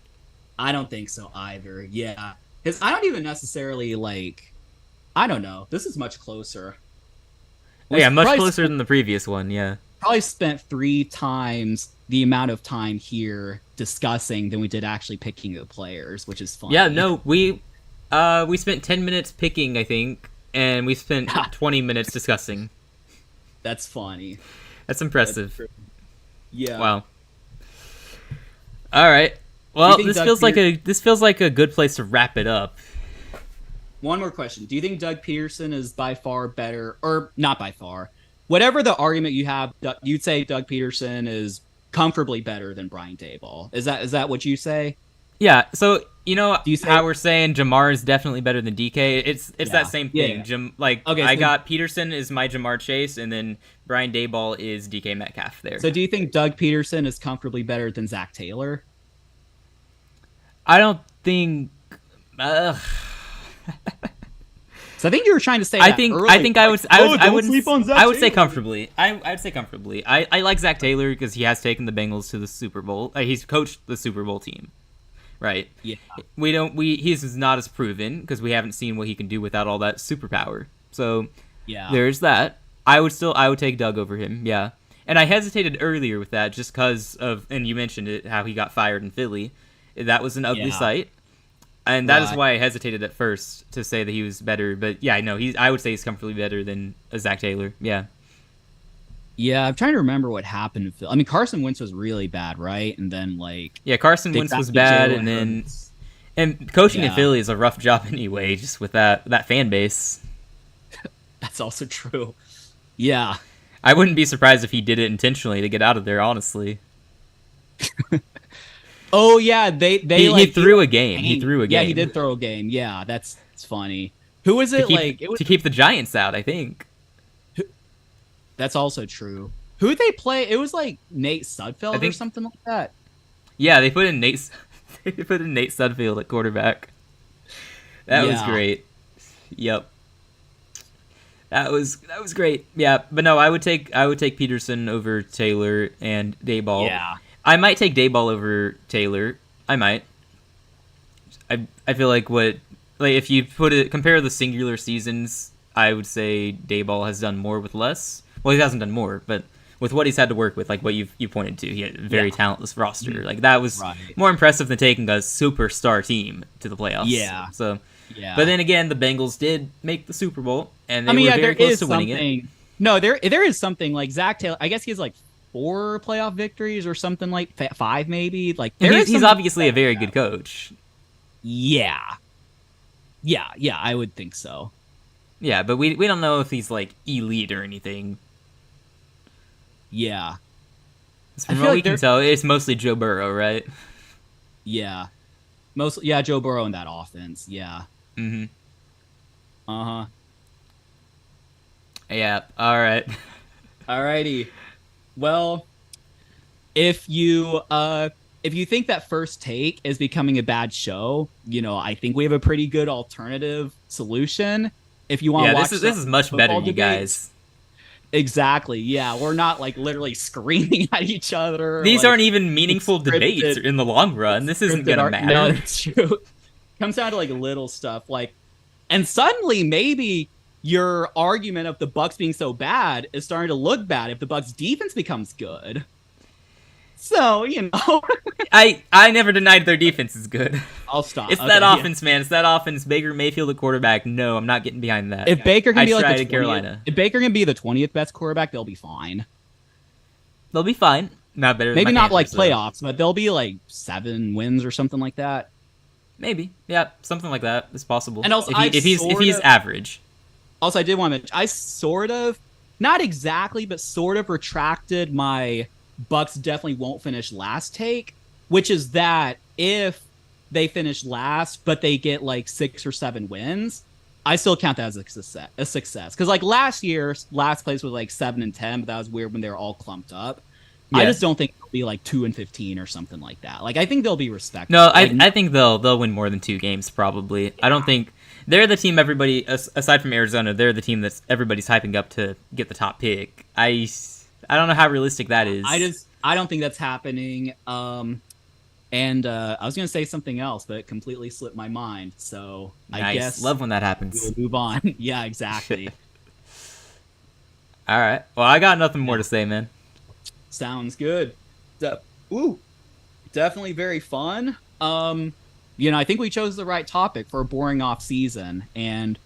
I don't think so either. Yeah, because I don't even necessarily like. I don't know. This is much closer.
Yeah, much
Probably
closer than the previous one. Yeah.
Probably spent 3 times the amount of time here discussing than we did actually picking the players, which is fun.
Yeah. No, we spent 10 minutes picking, I think, and we spent 20 minutes discussing.
That's funny.
That's impressive.
Yeah.
Wow. All right. Well,
think
this
Doug
feels like a good place to wrap it up.
One more question. Do you think Doug Peterson is by far better, or not by far? Whatever the argument you have, you'd say Doug Peterson is comfortably better than Brian Daboll. Is that what you say?
Yeah. So you know
Do you say-
how we're saying Jamar is definitely better than DK. It's
Yeah.
that same thing.
Yeah. Okay,
I
so-
got Peterson is my Jamar Chase, and then Brian Daboll is DK Metcalf. There.
So do you think Doug Peterson is comfortably better than Zach Taylor?
I don't think.
So I think you were trying to say.
I
that
think
earlier.
I think I would I would I
don't
would
sleep on Zach
I would say
Taylor.
comfortably. I would say comfortably. I like Zach Taylor because he has taken the Bengals to the Super Bowl. He's coached the Super Bowl team, right?
Yeah.
He's not as proven because we haven't seen what he can do without all that superpower. So
Yeah.
there's that. I would take Doug over him. Yeah. And I hesitated earlier with that just because of, and you mentioned it, how he got fired in Philly. That was an ugly
Yeah.
sight. And that is
Right.
why I hesitated at first to say that he was better. But yeah, no, I would say he's comfortably better than Zach Taylor. Yeah.
Yeah, I'm trying to remember what happened. I mean, Carson Wentz was really bad, right? And then like
Yeah, Carson
they
Wentz was
drafted
bad,
Jalen
and then
Hurts.
and coaching in
Yeah.
Philly is a rough job anyway, just with that fan base.
That's also true. Yeah.
I wouldn't be surprised if he did it intentionally to get out of there, honestly.
Oh yeah, they
He threw a game. He threw a game.
Yeah, he did throw a game. Yeah, it's funny. Who was
to
it?
keep,
Like it was.
to keep the Giants out, I think.
That's also true. Who did they play? It was like Nate Sudfeld
I think-
or something like that.
Yeah, they put in Nate. They put in Nate Sudfeld at quarterback. That was
Yeah.
great. Yep. That was great. Yeah, but no, I would take Peterson over Taylor and Dayball.
Yeah.
I might take Dayball over Taylor. I might. I feel like if you compare the singular seasons, I would say Dayball has done more with less. Well, he hasn't done more, but with what he's had to work with, like what you pointed to, he had a very talentless roster. Like that was
Right.
more impressive than taking a superstar team to the playoffs.
Yeah.
So,
Yeah.
but then again, the Bengals did make the Super Bowl, and they
I mean,
were
yeah,
very
there
close
is
to winning it.
something. No, there is something like Zach Taylor. I guess he has like 4 playoff victories or something like 5 maybe. Like
And
there is
he's
something-
obviously a very good coach.
Yeah. Yeah, I would think so.
Yeah, but we don't know if he's like elite or anything.
Yeah.
From
I
what
feel
we
like
can
there-
tell, it's mostly Joe Burrow, right?
Yeah. Mostly, yeah, Joe Burrow in that offense. Yeah.
Mm-hmm.
Uh-huh.
Yeah. All right.
Alrighty. Well, if you think that First Take is becoming a bad show, I think we have a pretty good alternative solution. If you want
Yeah,
to watch
this is
some
much better,
football
you
debates.
guys.
Exactly. Yeah, we're not like literally screaming at each other.
These
like,
aren't even meaningful
scripted-
debates in the long run. This isn't
scripted
gonna
art-
matter.
No, it's true. Comes down to like little stuff, like, and suddenly maybe your argument of the Bucks being so bad is starting to look bad if the Bucks defense becomes good. So
I never denied their defense is good.
I'll stop.
It's
Okay,
that
yeah.
offense, man. It's that offense. Baker Mayfield at quarterback. No, I'm not getting behind that.
If Baker can
I
be like
tried
the
at
20th,
Carolina.
if Baker can be the 20th best quarterback, they'll be fine.
They'll be fine. Not better. Than
Maybe
my
not like
Panthers, though.
playoffs, but they'll be like 7 wins or something like that.
Maybe. Yeah, something like that is possible.
And also,
if he's
sort
if he's
of-
average.
Also, I did want to mention, I sort of not exactly, but sort of retracted my Bucks definitely won't finish last take, which is that if they finish last, but they get like 6 or 7 wins, I still count that as a success. Because like last year, last place was like 7 and 10, but that was weird when they were all clumped up.
Yeah.
I just don't think it'll be like 2 and 15 or something like that. Like I think they'll be respected.
No,
like,
I think they'll win more than 2 games probably. I don't think they're the team everybody aside from Arizona. They're the team that's everybody's hyping up to get the top pick. I don't know how realistic that is.
I don't think that's happening. And I was gonna say something else, but it completely slipped my mind. So
Nice.
I guess
Love when that happens.
we'll move on. Yeah, exactly.
All right. Well, I got nothing more to say, man.
Sounds good. Definitely very fun. I think we chose the right topic for a boring off season. And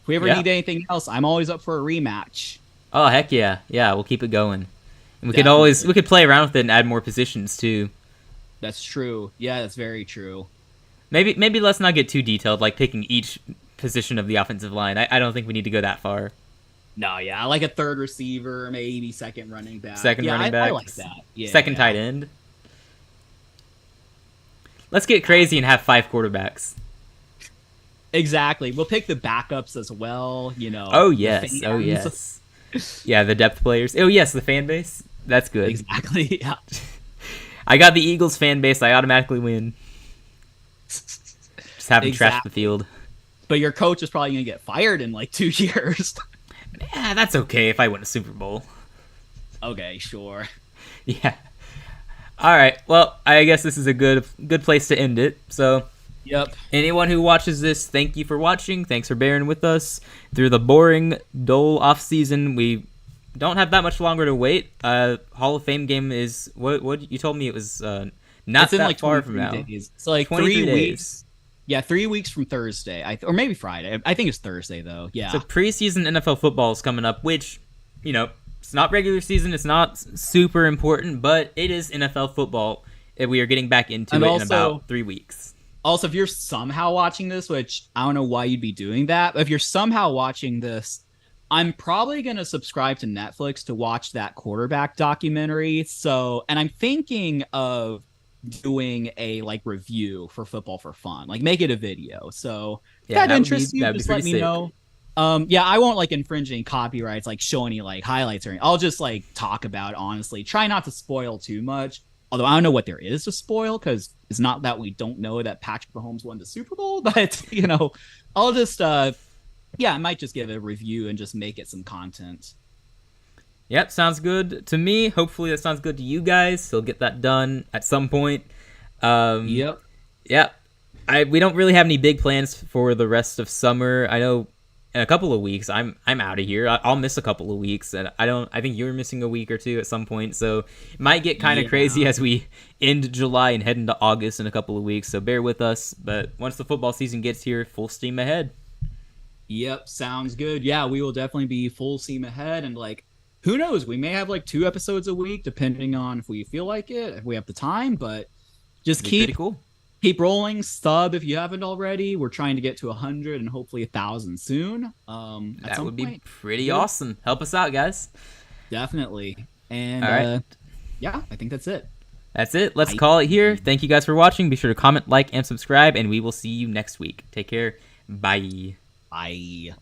if we ever need anything else, I'm always up for a rematch.
Oh heck yeah, yeah. We'll keep it going. And we
Definitely.
could play around with it and add more positions too.
That's true. Yeah, that's very true.
Maybe let's not get too detailed, like picking each position of the offensive line. I don't think we need to go that far.
No, yeah, like a third receiver, maybe second running back.
Second running back.
I like that. Yeah,
Second tight end. Let's get crazy and have 5 quarterbacks.
Exactly. We'll pick the backups as well.
Oh
the
yes. Oh
fans.
yes. Yeah, the depth players. Oh yes, the fan base. That's good.
Exactly. Yeah.
I got the Eagles fan base. I automatically win. Just have them trash the field.
But your coach is probably gonna get fired in like 2 years.
Yeah, that's okay if I win a Super Bowl.
Okay, sure.
Yeah. All right. Well, I guess this is a good place to end it. So,
Yep.
anyone who watches this, thank you for watching. Thanks for bearing with us through the boring, dull off season. We don't have that much longer to wait. Hall of Fame game is what you told me it was not
It's in
that
like
far from
23
now.
days. So like
23
3
days.
weeks. Yeah, 3 weeks from Thursday, or maybe Friday. I think it's Thursday though. Yeah.
So preseason NFL football is coming up, which it's not regular season. It's not super important, but it is NFL football, and we are getting back into
And
it in
also-
about 3 weeks.
Also, if you're somehow watching this, which I don't know why you'd be doing that, but if you're somehow watching this, I'm probably going to subscribe to Netflix to watch that quarterback documentary. So, and I'm thinking of doing a like review for Football for Fun, like make it a video. So, if that interests you, just let me know. Yeah, I won't like infringe any copyrights, like show any like highlights or anything. I'll just like talk about it honestly. Try not to spoil too much. Although I don't know what there is to spoil because it's not that we don't know that Patrick Mahomes won the Super Bowl, but I'll just I might just give it a review and just make it some content.
Yep, sounds good to me. Hopefully that sounds good to you guys. So get that done at some point.
Yep.
Yeah. We don't really have any big plans for the rest of summer. I know in a couple of weeks I'm out of here. I'll miss a couple of weeks, and I think you're missing a week or two at some point. So it might get kind of crazy as we end July and head into August in a couple of weeks. So bear with us. But once the football season gets here, full steam ahead.
Yep, sounds good. Yeah, we will definitely be full steam ahead, and like who knows, we may have like 2 episodes a week depending on if we feel like it, if we have the time, but just
It'd be pretty
keep
cool.
keep rolling. Sub if you haven't already. We're trying to get to 100 and hopefully 1,000 soon.
That would be
point.
pretty
Yeah.
awesome. Help us out, guys.
Definitely. And
All right.
yeah, I think that's it.
That's it. Let's
Bye.
call it here. Thank you guys for watching. Be sure to comment, like, and subscribe, and we will see you next week. Take care. Bye.
Bye.